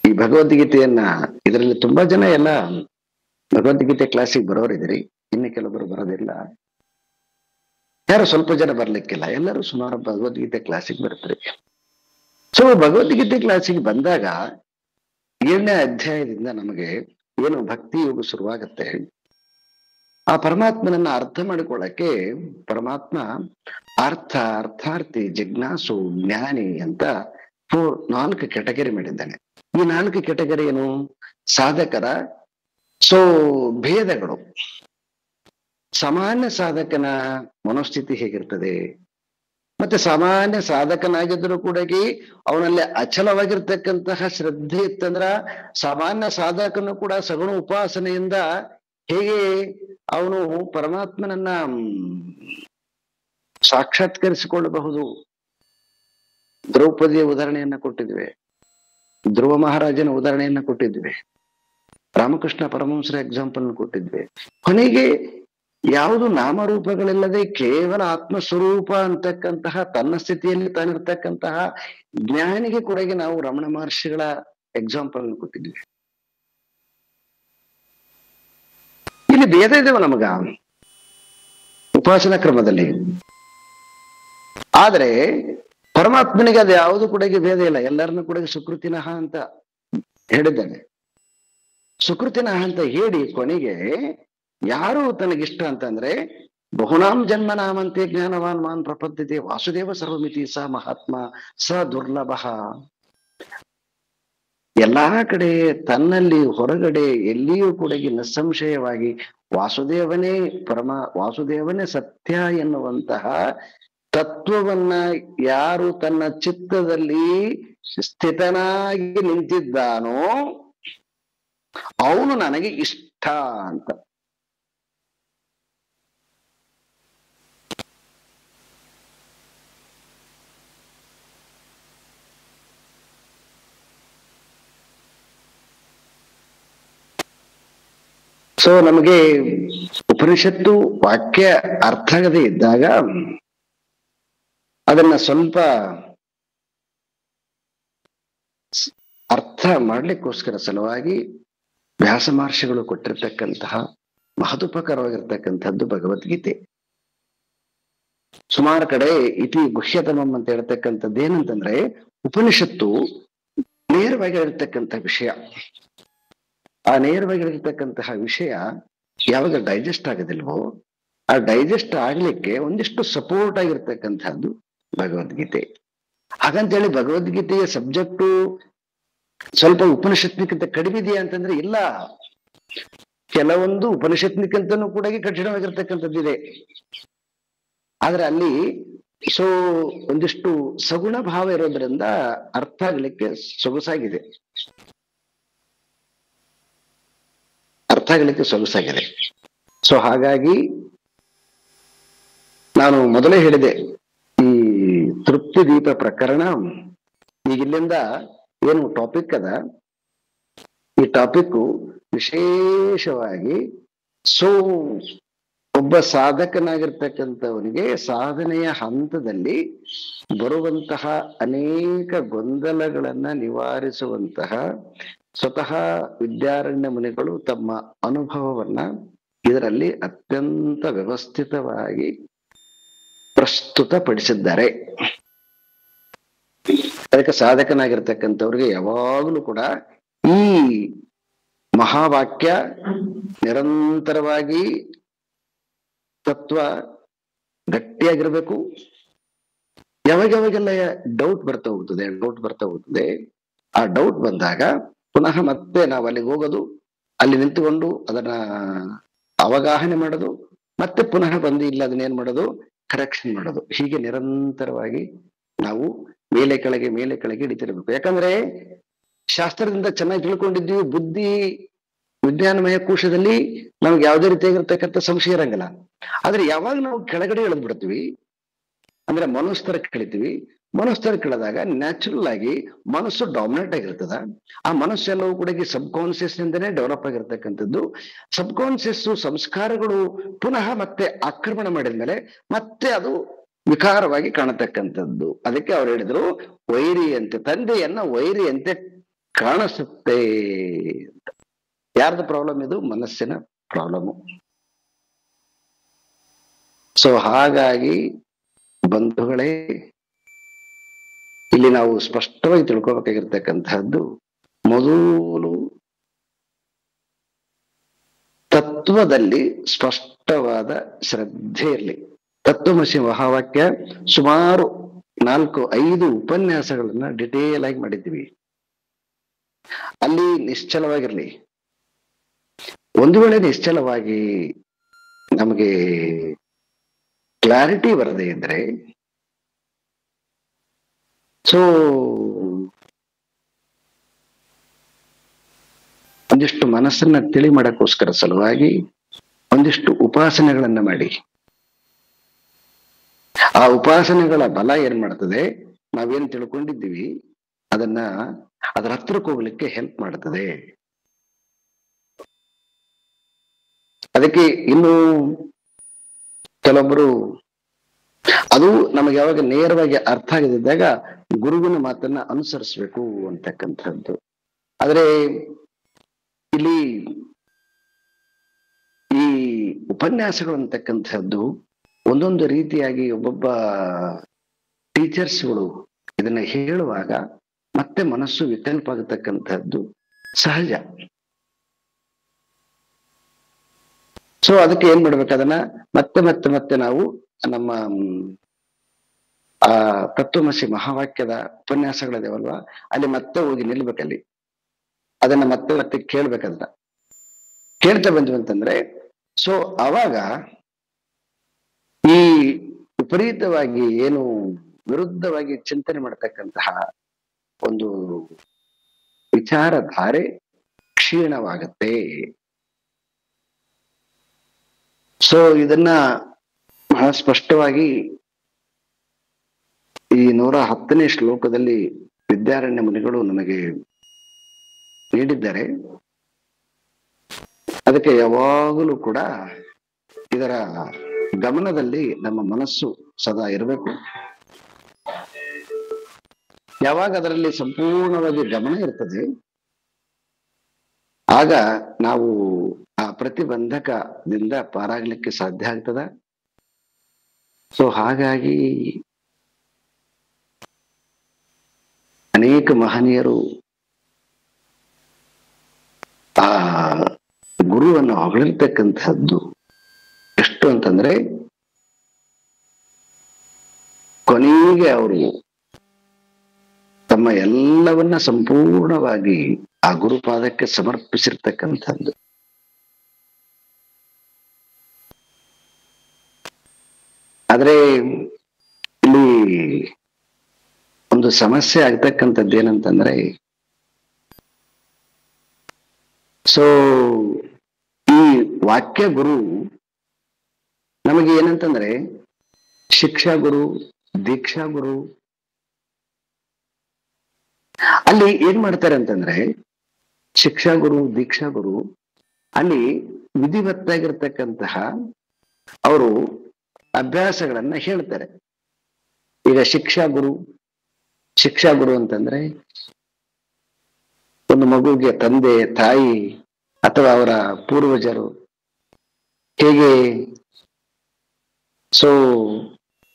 S1: ಈ ಭಗವದ್ಗೀತೆಯನ್ನ ಇದರಲ್ಲಿ ತುಂಬಾ ಜನ ಎಲ್ಲ ಭಗವದ್ಗೀತೆ ಕ್ಲಾಸಿಗೆ ಬರೋರಿದ್ದೀರಿ, ಇನ್ನು ಕೆಲವೊಬ್ಬರು ಬರೋದಿಲ್ಲ, ಯಾರು ಸ್ವಲ್ಪ ಜನ ಬರ್ಲಿಕ್ಕಿಲ್ಲ, ಎಲ್ಲರೂ ಸುಮಾರು ಭಗವದ್ಗೀತೆ ಕ್ಲಾಸಿಗೆ ಬರ್ತಾರೆ. ಸೊ ಭಗವದ್ಗೀತೆ ಕ್ಲಾಸಿಗೆ ಬಂದಾಗ 7ನೇ ಅಧ್ಯಾಯದಿಂದ ನಮಗೆ ಏನು ಭಕ್ತಿ ಯೋಗ ಶುರುವಾಗತ್ತೆ, ಆ ಪರಮಾತ್ಮನನ್ನ ಅರ್ಥ ಮಾಡಿಕೊಳ್ಳಕ್ಕೆ ಪರಮಾತ್ಮ ಅರ್ಥಾರ್ಥಿ ಜಿಜ್ಞಾಸು ಜ್ಞಾನಿ ಅಂತ 4 ಕೆಟಗರಿ ಮಾಡಿದ್ದಾನೆ. ಈ 4 ಕೆಟಗರಿ ಏನು? ಸಾಧಕರ ಭೇದಗಳು. ಸಾಮಾನ್ಯ ಸಾಧಕನ ಮನೋಸ್ಥಿತಿ ಹೇಗಿರ್ತದೆ, ಮತ್ತೆ ಸಾಮಾನ್ಯ ಸಾಧಕನಾಗಿದ್ದರೂ ಕೂಡ ಅವನಲ್ಲಿ ಅಚಲವಾಗಿರ್ತಕ್ಕಂತಹ ಶ್ರದ್ಧೆ ಇತ್ತಂದ್ರ ಸಾಮಾನ್ಯ ಸಾಧಕನು ಕೂಡ ಸಗುಣ ಉಪಾಸನೆಯಿಂದ ಹೇಗೆ ಅವನು ಪರಮಾತ್ಮನನ್ನ ಸಾಕ್ಷಾತ್ಕರಿಸಿಕೊಳ್ಳಬಹುದು. ದ್ರೌಪದಿಯ ಉದಾಹರಣೆಯನ್ನ ಕೊಟ್ಟಿದ್ವಿ, ಧ್ರುವ ಮಹಾರಾಜನ ಉದಾಹರಣೆಯನ್ನ ಕೊಟ್ಟಿದ್ವಿ, ರಾಮಕೃಷ್ಣ ಪರಮಹಂಸರ ಎಕ್ಸಾಂಪಲ್ ಕೊಟ್ಟಿದ್ವಿ. ಕೊನೆಗೆ ಯಾವುದು ನಾಮರೂಪಗಳಿಲ್ಲದೆ ಕೇವಲ ಆತ್ಮಸ್ವರೂಪ ಅಂತಕ್ಕಂತಹ ತನ್ನ ಸ್ಥಿತಿಯಲ್ಲಿ ತಾನಿರ್ತಕ್ಕಂತಹ ಜ್ಞಾನಿಗೆ ಕೂಡ ನಾವು ರಮಣ ಮಹರ್ಷಿಗಳ ಎಕ್ಸಾಂಪಲ್ ಕೊಟ್ಟಿದ್ವಿ. ಇಲ್ಲಿ ಭೇದ ಇದೇವ ನಮಗ ಉಪಾಸನಾ ಕ್ರಮದಲ್ಲಿ, ಆದ್ರೆ ಪರಮಾತ್ಮನಿಗೆ ಅದು ಯಾವುದು ಕೂಡ ಭೇದ ಇಲ್ಲ. ಎಲ್ಲರನ್ನೂ ಕೂಡ ಸುಕೃತಿನಃ ಅಂತ ಹೇಳಿದ್ದಾನೆ. ಸುಕೃತಿನಃ ಅಂತ ಹೇಳಿ ಕೊನೆಗೆ ಯಾರು ತನಗಿಷ್ಟ ಅಂತಂದ್ರೆ ಬಹುನಾಂ ಜನ್ಮ ನಾಮಂತೆ ಜ್ಞಾನವಾನ್ ಮಾನ್ ಪ್ರಪದ್ಯತೆ ವಾಸುದೇವ ಸರ್ವಮಿತಿ ಸ ಮಹಾತ್ಮ ಸ ದುರ್ಲಭ. ಎಲ್ಲಾ ಕಡೆ ತನ್ನಲ್ಲಿ ಹೊರಗಡೆ ಎಲ್ಲಿಯೂ ಕೂಡ ನಿಸ್ಸಂಶಯವಾಗಿ ವಾಸುದೇವನೇ ಸತ್ಯ ಎನ್ನುವಂತಹ ತತ್ವವನ್ನ ಯಾರು ತನ್ನ ಚಿತ್ತದಲ್ಲಿ ಸ್ಥಿತನಾಗಿ ನಿಂತಿದ್ದಾನೋ ಅವನು ನನಗೆ ಇಷ್ಟ ಅಂತ. ನಮಗೆ ಉಪನಿಷತ್ತು ವಾಕ್ಯ ಅರ್ಥ ಆಗದೆ ಇದ್ದಾಗ ಅದನ್ನ ಸ್ವಲ್ಪ ಅರ್ಥ ಮಾಡ್ಲಿಕ್ಕೋಸ್ಕರ ಸಲುವಾಗಿ ವ್ಯಾಸ ಮಹರ್ಷಿಗಳು ಕೊಟ್ಟಿರ್ತಕ್ಕಂತಹ ಮಹತ್ವಕರವಾಗಿರ್ತಕ್ಕಂಥದ್ದು ಭಗವದ್ಗೀತೆ. ಸುಮಾರು ಕಡೆ ಇತಿ ಗುಹ್ಯತಮಂ ಅಂತ ಹೇಳ್ತಕ್ಕಂಥದ್ದು ಏನಂತಂದ್ರೆ ಉಪನಿಷತ್ತು ನೇರವಾಗಿ ಇರತಕ್ಕಂಥ ವಿಷಯ. ಆ ನೇರವಾಗಿರ್ತಕ್ಕಂತಹ ವಿಷಯ ಯಾವಾಗ ಡೈಜೆಸ್ಟ್ ಆಗೋದಿಲ್ವೋ ಆ ಡೈಜೆಸ್ಟ್ ಆಗ್ಲಿಕ್ಕೆ ಒಂದಿಷ್ಟು ಸಪೋರ್ಟ್ ಆಗಿರ್ತಕ್ಕಂಥದ್ದು ಭಗವದ್ಗೀತೆ. ಹಾಗಂತೇಳಿ ಭಗವದ್ಗೀತೆಯ ಸಬ್ಜೆಕ್ಟು ಸ್ವಲ್ಪ ಉಪನಿಷತ್ನಿಕ್ಕಿಂತ ಕಡಿಮೆ ಇದೆಯಾ ಅಂತಂದ್ರೆ ಇಲ್ಲ, ಕೆಲವೊಂದು ಉಪನಿಷತ್ನಿಕ್ಕಿಂತನೂ ಕೂಡ ಕಠಿಣವಾಗಿರ್ತಕ್ಕಂಥದ್ದಿದೆ. ಆದ್ರೆ ಅಲ್ಲಿ ಒಂದಿಷ್ಟು ಸಗುಣ ಭಾವ ಇರೋದ್ರಿಂದ ಅರ್ಥ ಆಗ್ಲಿಕ್ಕೆ ಸೊಗಸಾಗಿದೆ. ಹಾಗಾಗಿ ನಾನು ಮೊದಲೇ ಹೇಳಿದೆ, ಈ ತೃಪ್ತಿ ದೀಪ ಪ್ರಕರಣ ಈಗ ಇಲ್ಲಿಂದ ಏನು ಟಾಪಿಕ್ ಅದ, ಈ ಟಾಪಿಕ್ ವಿಶೇಷವಾಗಿ ಒಬ್ಬ ಸಾಧಕನಾಗಿರ್ತಕ್ಕಂಥವನಿಗೆ ಸಾಧನೆಯ ಹಂತದಲ್ಲಿ ಬರುವಂತಹ ಅನೇಕ ಗೊಂದಲಗಳನ್ನ ನಿವಾರಿಸುವಂತಹ ಸ್ವತಃ ವಿದ್ಯಾರಣ್ಯ ಮುನಿಗಳು ತಮ್ಮ ಅನುಭವವನ್ನ ಇದರಲ್ಲಿ ಅತ್ಯಂತ ವ್ಯವಸ್ಥಿತವಾಗಿ ಪ್ರಸ್ತುತಪಡಿಸಿದ್ದಾರೆ. ಅದಕ್ಕೆ ಸಾಧಕನಾಗಿರ್ತಕ್ಕಂಥವ್ರಿಗೆ ಯಾವಾಗಲೂ ಕೂಡ ಈ ಮಹಾವಾಕ್ಯ ನಿರಂತರವಾಗಿ ತತ್ವ ಗಟ್ಟಿಯಾಗಿರ್ಬೇಕು. ಯಾವಾಗೆಲ್ಲ ಡೌಟ್ ಬರ್ತಾ ಹೋಗ್ತದೆ. ಆ ಡೌಟ್ ಬಂದಾಗ ಪುನಃ ಮತ್ತೆ ನಾವು ಅಲ್ಲಿಗೆ ಹೋಗೋದು, ಅಲ್ಲಿ ನಿಂತುಕೊಂಡು ಅದನ್ನ ಅವಗಾಹನೆ ಮಾಡೋದು, ಮತ್ತೆ ಪುನಃ ಬಂದು ಇಲ್ಲಿ ಅದನ್ನೇನ್ ಮಾಡೋದು, ಕರೆಕ್ಷನ್ ಮಾಡೋದು. ಹೀಗೆ ನಿರಂತರವಾಗಿ ನಾವು ಮೇಲೆ ಕೆಳಗೆ ಹಿಡಿತಿರ್ಬೇಕು. ಯಾಕಂದ್ರೆ ಶಾಸ್ತ್ರದಿಂದ ಚೆನ್ನಾಗಿ ತಿಳ್ಕೊಂಡಿದ್ದೀವಿ, ಬುದ್ಧಿ ವಿಜ್ಞಾನಮಯ ಕೋಶದಲ್ಲಿ ನಮ್ಗೆ ಯಾವುದೇ ರೀತಿಯಾಗಿರ್ತಕ್ಕಂಥ ಸಂಶಯ ಇರಂಗಿಲ್ಲ. ಆದ್ರೆ ಯಾವಾಗ ನಾವು ಕೆಳಗಡೆ ಇಳಿದ್ ಬಿಡ್ತೀವಿ ಅಂದ್ರೆ ಮನೋಸ್ತರ ಕೇಳಿದಾಗ ನ್ಯಾಚುರಲ್ ಆಗಿ ಮನಸ್ಸು ಡಾಮಿನೇಟ್ ಆಗಿರ್ತದ. ಆ ಮನಸ್ಸು ಎಲ್ಲವೂ ಕೂಡ ಸಬ್ ಕಾನ್ಸಿಯಸ್ ನಿಂದನೇ ಡೆವಲಪ್ ಆಗಿರ್ತಕ್ಕಂಥದ್ದು. ಸಬ್ ಕಾನ್ಸಿಯಸ್ ಸಂಸ್ಕಾರಗಳು ಪುನಃ ಮತ್ತೆ ಆಕ್ರಮಣ ಮಾಡಿದ್ಮೇಲೆ ಮತ್ತೆ ಅದು ವಿಕಾರವಾಗಿ ಕಾಣತಕ್ಕಂಥದ್ದು. ಅದಕ್ಕೆ ಅವ್ರು ಹೇಳಿದ್ರು, ವೈರಿಯಂತೆ ತಂದೆಯನ್ನ ವೈರಿಯಂತೆ ಕಾಣಿಸುತ್ತೆ ಅಂತ. ಯಾರ್ದು ಪ್ರಾಬ್ಲಮ್ ಇದು? ಮನಸ್ಸಿನ ಪ್ರಾಬ್ಲಮ್. ಹಾಗಾಗಿ ಬಂಧುಗಳೇ, ಇಲ್ಲಿ ನಾವು ಸ್ಪಷ್ಟವಾಗಿ ತಿಳ್ಕೊಬೇಕಾಗಿರ್ತಕ್ಕಂತಹದ್ದು ಮೊದಲು ತತ್ವದಲ್ಲಿ ಸ್ಪಷ್ಟವಾದ ಶ್ರದ್ಧೆ ಇರಲಿ. ತತ್ವಮಸಿ ಮಹಾವಾಕ್ಯ ಸುಮಾರು 4-5 ಉಪನ್ಯಾಸಗಳನ್ನ ಡಿಟೇಲ್ ಆಗಿ ಮಾಡಿದ್ದೀವಿ. ಅಲ್ಲಿ ನಿಶ್ಚಲವಾಗಿರ್ಲಿ. ಒಂದು ವೇಳೆ ನಿಶ್ಚಲವಾಗಿ ನಮಗೆ ಕ್ಲಾರಿಟಿ ಬರದೇ ಇದ್ರೆ, ಸೊ ಒಂದಿಷ್ಟು ಮನಸ್ಸನ್ನ ತಿಳಿ ಮಾಡಕ್ಕೋಸ್ಕರ ಸಲುವಾಗಿ ಒಂದಿಷ್ಟು ಉಪಾಸನೆಗಳನ್ನ ಮಾಡಿ, ಆ ಉಪಾಸನೆಗಳ ಬಲ ಏನ್ ಮಾಡ್ತದೆ, ನಾವೇನ್ ತಿಳ್ಕೊಂಡಿದ್ದೀವಿ ಅದನ್ನ ಅದರ ಹತ್ರಕ್ಕೆ ಹೋಗ್ಲಿಕ್ಕೆ ಹೆಲ್ಪ್ ಮಾಡ್ತದೆ. ಅದಕ್ಕೆ ಇನ್ನು ಕೆಲವೊಬ್ಬರು ಅದು ನಮಗೆ ಯಾವಾಗ ನೇರವಾಗಿ ಅರ್ಥ ಆಗದಿದ್ದಾಗ ಗುರುವಿನ ಮಾತನ್ನ ಅನುಸರಿಸ್ಬೇಕು ಅಂತಕ್ಕಂಥದ್ದು. ಆದ್ರೆ ಇಲ್ಲಿ ಈ ಉಪನ್ಯಾಸಗಳು ಅಂತಕ್ಕಂಥದ್ದು ಒಂದೊಂದು ರೀತಿಯಾಗಿ ಒಬ್ಬೊಬ್ಬ ಟೀಚರ್ಸ್ಗಳು ಇದನ್ನ ಹೇಳುವಾಗ ಮತ್ತೆ ಮನಸ್ಸು ವಿಕಲ್ಪ ಆಗತಕ್ಕಂಥದ್ದು ಸಹಜ. ಸೊ ಅದಕ್ಕೆ ಏನ್ ಮಾಡ್ಬೇಕು, ಅದನ್ನ ಮತ್ತೆ ಮತ್ತೆ ಮತ್ತೆ ನಾವು ನಮ್ಮ ಆ ತತ್ವಮಸಿ ಮಹಾವಾಕ್ಯದ ಉಪನ್ಯಾಸಗಳಿದಾವಲ್ವಾ, ಅಲ್ಲಿ ಮತ್ತೆ ಹೋಗಿ ನಿಲ್ಬೇಕಲ್ಲಿ. ಅದನ್ನ ಮತ್ತೆ ಮತ್ತೆ ಕೇಳ್ಬೇಕಂತ ಕೇಳ್ತಾ ಬಂದ್ವಿ ಅಂತಂದ್ರೆ, ಸೊ ಅವಾಗ ಈ ವಿಪರೀತವಾಗಿ ಏನು ವಿರುದ್ಧವಾಗಿ ಚಿಂತನೆ ಮಾಡತಕ್ಕಂತಹ ಒಂದು ವಿಚಾರಧಾರೆ ಕ್ಷೀಣವಾಗತ್ತೆ. ಸೊ ಇದನ್ನ ಬಹಳ ಸ್ಪಷ್ಟವಾಗಿ ಈ 110ನೇ ಶ್ಲೋಕದಲ್ಲಿ ವಿದ್ಯಾರಣ್ಯ ಮುನಿಗಳು ನಮಗೆ ನೀಡಿದ್ದಾರೆ. ಅದಕ್ಕೆ ಯಾವಾಗಲೂ ಕೂಡ ಇದರ ಗಮನದಲ್ಲಿ ನಮ್ಮ ಮನಸ್ಸು ಸದಾ ಇರಬೇಕು. ಯಾವಾಗ ಅದರಲ್ಲಿ ಸಂಪೂರ್ಣವಾಗಿ ಗಮನ ಇರ್ತದೆ, ಆಗ ನಾವು ಆ ಪ್ರತಿಬಂಧಕದಿಂದ ಪಾರಾಗ್ಲಿಕ್ಕೆ ಸಾಧ್ಯ ಆಗ್ತದ. ಸೊ ಹಾಗಾಗಿ ಅನೇಕ ಮಹನೀಯರು ಆ ಗುರುವನ್ನು ಹೊಗಳಿರ್ತಕ್ಕಂಥದ್ದು ಎಷ್ಟು ಅಂತಂದ್ರೆ, ಕೊನೆಗೆ ಅವರು ತಮ್ಮ ಎಲ್ಲವನ್ನ ಸಂಪೂರ್ಣವಾಗಿ ಆ ಗುರುಪಾದಕ್ಕೆ ಸಮರ್ಪಿಸಿರ್ತಕ್ಕಂಥದ್ದು. ಆದ್ರೆ ಇಲ್ಲಿ ಒಂದು ಸಮಸ್ಯೆ ಆಗ್ತಕ್ಕಂಥದ್ದು ಏನಂತಂದ್ರೆ, ಸೊ ಈ ವಾಕ್ಯ ಗುರು ನಮಗೆ ಏನಂತಂದ್ರೆ ಶಿಕ್ಷಾ ಗುರು, ದೀಕ್ಷಾ ಗುರು, ಅಲ್ಲಿ ಏನ್ ಮಾಡ್ತಾರೆ ಅಂತಂದ್ರೆ, ಶಿಕ್ಷಾ ಗುರು, ದೀಕ್ಷಾ ಗುರು ಅಲ್ಲಿ ವಿಧಿವತ್ತಾಗಿರ್ತಕ್ಕಂತಹ ಅವರು ಅಭ್ಯಾಸಗಳನ್ನ ಹೇಳ್ತಾರೆ. ಈಗ ಶಿಕ್ಷಾ ಗುರು ಅಂತಂದ್ರೆ ಒಂದು ಮಗುಗೆ ತಂದೆ ತಾಯಿ ಅಥವಾ ಅವರ ಪೂರ್ವಜರು ಹೇಗೆ ಸೊ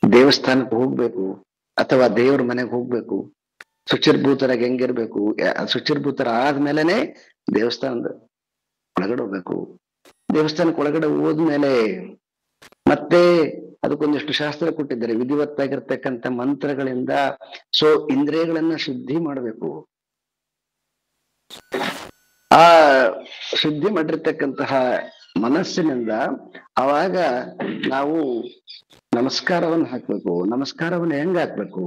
S1: ದೇವಸ್ಥಾನಕ್ಕೆ ಹೋಗ್ಬೇಕು ಅಥವಾ ದೇವ್ರ ಮನೆಗೆ ಹೋಗ್ಬೇಕು, ಶುಚಿರ್ಭೂತರಾಗಿ ಹೆಂಗಿರ್ಬೇಕು, ಶುಚಿರ್ಭೂತರ ಆದ್ಮೇಲೆನೆ ದೇವಸ್ಥಾನದ ಒಳಗಡೆ ಹೋಗ್ಬೇಕು. ದೇವಸ್ಥಾನಕ್ಕೆ ಒಳಗಡೆ ಹೋದ್ಮೇಲೆ ಮತ್ತೆ ಅದಕ್ಕೊಂದಿಷ್ಟು ಶಾಸ್ತ್ರ ಕೊಟ್ಟಿದ್ದಾರೆ, ವಿಧಿವತ್ತಾಗಿರ್ತಕ್ಕಂಥ ಮಂತ್ರಗಳಿಂದ ಸೊ ಇಂದ್ರಿಯಗಳನ್ನ ಶುದ್ಧಿ ಮಾಡಬೇಕು. ಆ ಶುದ್ಧಿ ಮಾಡಿರ್ತಕ್ಕಂತಹ ಮನಸ್ಸಿನಿಂದ ಅವಾಗ ನಾವು ನಮಸ್ಕಾರವನ್ನು ಹಾಕ್ಬೇಕು. ನಮಸ್ಕಾರವನ್ನು ಹೆಂಗ್ ಹಾಕ್ಬೇಕು,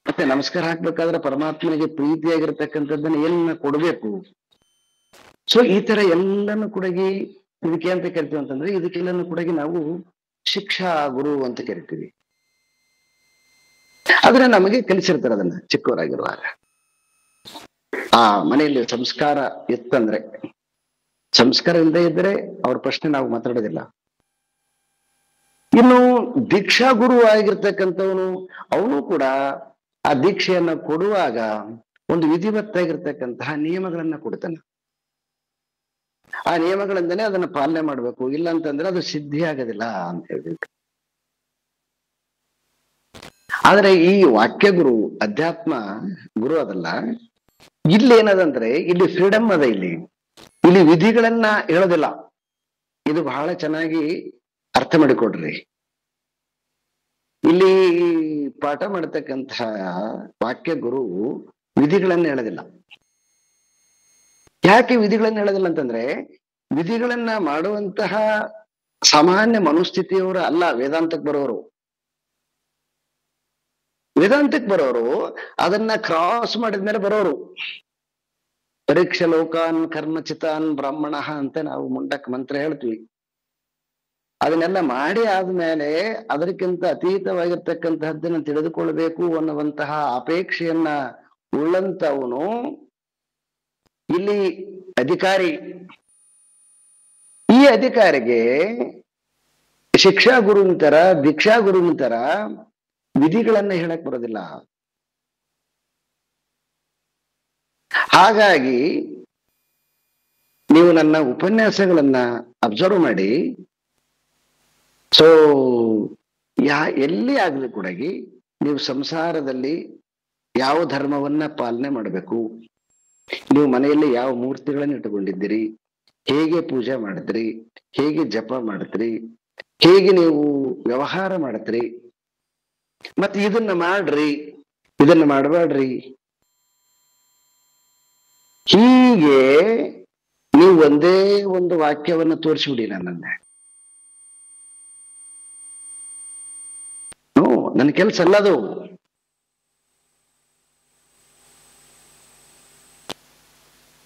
S1: ಮತ್ತೆ ನಮಸ್ಕಾರ ಹಾಕ್ಬೇಕಾದ್ರೆ ಪರಮಾತ್ಮನಿಗೆ ಪ್ರೀತಿಯಾಗಿರ್ತಕ್ಕಂಥದ್ದನ್ನ ಏನನ್ನ ಕೊಡ್ಬೇಕು. ಸೊ ಈ ತರ ಎಲ್ಲಾನು ಕೂಡಗಿ ಇದಕ್ಕೆ ಅಂತ ಕರಿತೀವಿ ಅಂತಂದ್ರೆ, ಇದಕ್ಕೆಲ್ಲನೂ ಕೂಡಗಿ ನಾವು ಶಿಕ್ಷಾ ಗುರು ಅಂತ ಕರಿತೀವಿ. ಆದ್ರೆ ನಮಗೆ ಕಲಿಸಿರ್ತಾರೆ ಅದನ್ನ ಚಿಕ್ಕವರಾಗಿರುವಾಗ. ಆ ಮನೆಯಲ್ಲಿ ಸಂಸ್ಕಾರ ಇತ್ತಂದ್ರೆ, ಸಂಸ್ಕಾರ ಇಲ್ಲದೆ ಇದ್ರೆ ಅವ್ರ ಪ್ರಶ್ನೆ ನಾವು ಮಾತಾಡೋದಿಲ್ಲ. ಇನ್ನು ದೀಕ್ಷಾ ಗುರು ಆಗಿರ್ತಕ್ಕಂಥವನು ಅವನು ಕೂಡ ಆ ದೀಕ್ಷೆಯನ್ನ ಕೊಡುವಾಗ ಒಂದು ವಿಧಿವತ್ತಾಗಿರ್ತಕ್ಕಂತಹ ನಿಯಮಗಳನ್ನ ಕೊಡ್ತಾನೆ. ಆ ನಿಯಮಗಳಿಂದನೇ ಅದನ್ನ ಪಾಲನೆ ಮಾಡ್ಬೇಕು, ಇಲ್ಲ ಅಂತಂದ್ರೆ ಅದು ಸಿದ್ಧಿ ಆಗೋದಿಲ್ಲ ಅಂತ ಹೇಳ್ಬಿಟ್ಟು. ಆದ್ರೆ ಈ ವಾಕ್ಯ ಗುರು, ಅಧ್ಯಾತ್ಮ ಗುರು ಅದಲ್ಲ, ಇಲ್ಲಿ ಏನದಂದ್ರೆ ಇಲ್ಲಿ ಫ್ರೀಡಮ್ ಅದ, ಇಲ್ಲಿ ವಿಧಿಗಳನ್ನ ಹೇಳೋದಿಲ್ಲ. ಇದು ಬಹಳ ಚೆನ್ನಾಗಿ ಅರ್ಥ ಮಾಡಿಕೊಡ್ರಿ. ಇಲ್ಲಿ ಪಾಠ ಮಾಡತಕ್ಕಂತಹ ವಾಕ್ಯ ಗುರು ವಿಧಿಗಳನ್ನ ಹೇಳೋದಿಲ್ಲ. ಯಾಕೆ ವಿಧಿಗಳನ್ನ ಹೇಳೋದಿಲ್ಲ ಅಂತಂದ್ರೆ, ವಿಧಿಗಳನ್ನ ಮಾಡುವಂತಹ ಸಾಮಾನ್ಯ ಮನುಸ್ಥಿತಿಯವರು ಅಲ್ಲ ವೇದಾಂತಕ್ಕೆ ಬರೋರು. ವೇದಾಂತಕ್ಕೆ ಬರೋರು ಅದನ್ನ ಕ್ರಾಸ್ ಮಾಡಿದ್ಮೇಲೆ ಬರೋರು. ಪರೀಕ್ಷೆ ಲೋಕಾನ್ ಕರ್ಮಚಿತಾನ್ ಬ್ರಾಹ್ಮಣ ಅಂತ ನಾವು ಮುಂಡಕ್ ಮಂತ್ರ ಹೇಳ್ತೀವಿ. ಅದನ್ನೆಲ್ಲ ಮಾಡಿ ಆದ್ಮೇಲೆ ಅದಕ್ಕಿಂತ ಅತೀತವಾಗಿರ್ತಕ್ಕಂತಹದ್ದನ್ನು ತಿಳಿದುಕೊಳ್ಬೇಕು ಅನ್ನುವಂತಹ ಅಪೇಕ್ಷೆಯನ್ನ ಉಳ್ಳಂತವನು ಇಲ್ಲಿ ಅಧಿಕಾರಿ. ಈ ಅಧಿಕಾರಿಗೆ ಶಿಕ್ಷಾ ಗುರುವಿನ ತರ, ದೀಕ್ಷಾ ಗುರುವಿನ ತರ ವಿಧಿಗಳನ್ನ ಹೇಳಕ್ ಬರೋದಿಲ್ಲ. ಹಾಗಾಗಿ ನೀವು ನನ್ನ ಉಪನ್ಯಾಸಗಳನ್ನ ಅಬ್ಸರ್ವ್ ಮಾಡಿ, ಸೊ ಎಲ್ಲಿ ಆಗ್ಲಿ ಕೂಡ ನೀವು ಸಂಸಾರದಲ್ಲಿ ಯಾವ ಧರ್ಮವನ್ನ ಪಾಲನೆ ಮಾಡಬೇಕು, ನೀವು ಮನೆಯಲ್ಲಿ ಯಾವ ಮೂರ್ತಿಗಳನ್ನ ಇಟ್ಟುಕೊಂಡಿದ್ದೀರಿ, ಹೇಗೆ ಪೂಜೆ ಮಾಡಿದ್ರಿ, ಹೇಗೆ ಜಪ ಮಾಡಿದ್ರಿ, ಹೇಗೆ ನೀವು ವ್ಯವಹಾರ ಮಾಡಿದ್ರಿ, ಮತ್ತೆ ಇದನ್ನ ಮಾಡ್ರಿ, ಇದನ್ನ ಮಾಡಬೇಡ್ರಿ, ಹೀಗೆ ನೀವು ಒಂದೇ ಒಂದು ವಾಕ್ಯವನ್ನು ತೋರಿಸ್ಬಿಡಿ ನನ್ನನ್ನೇ. ನನ್ನ ಕೆಲಸ ಅಲ್ಲದು.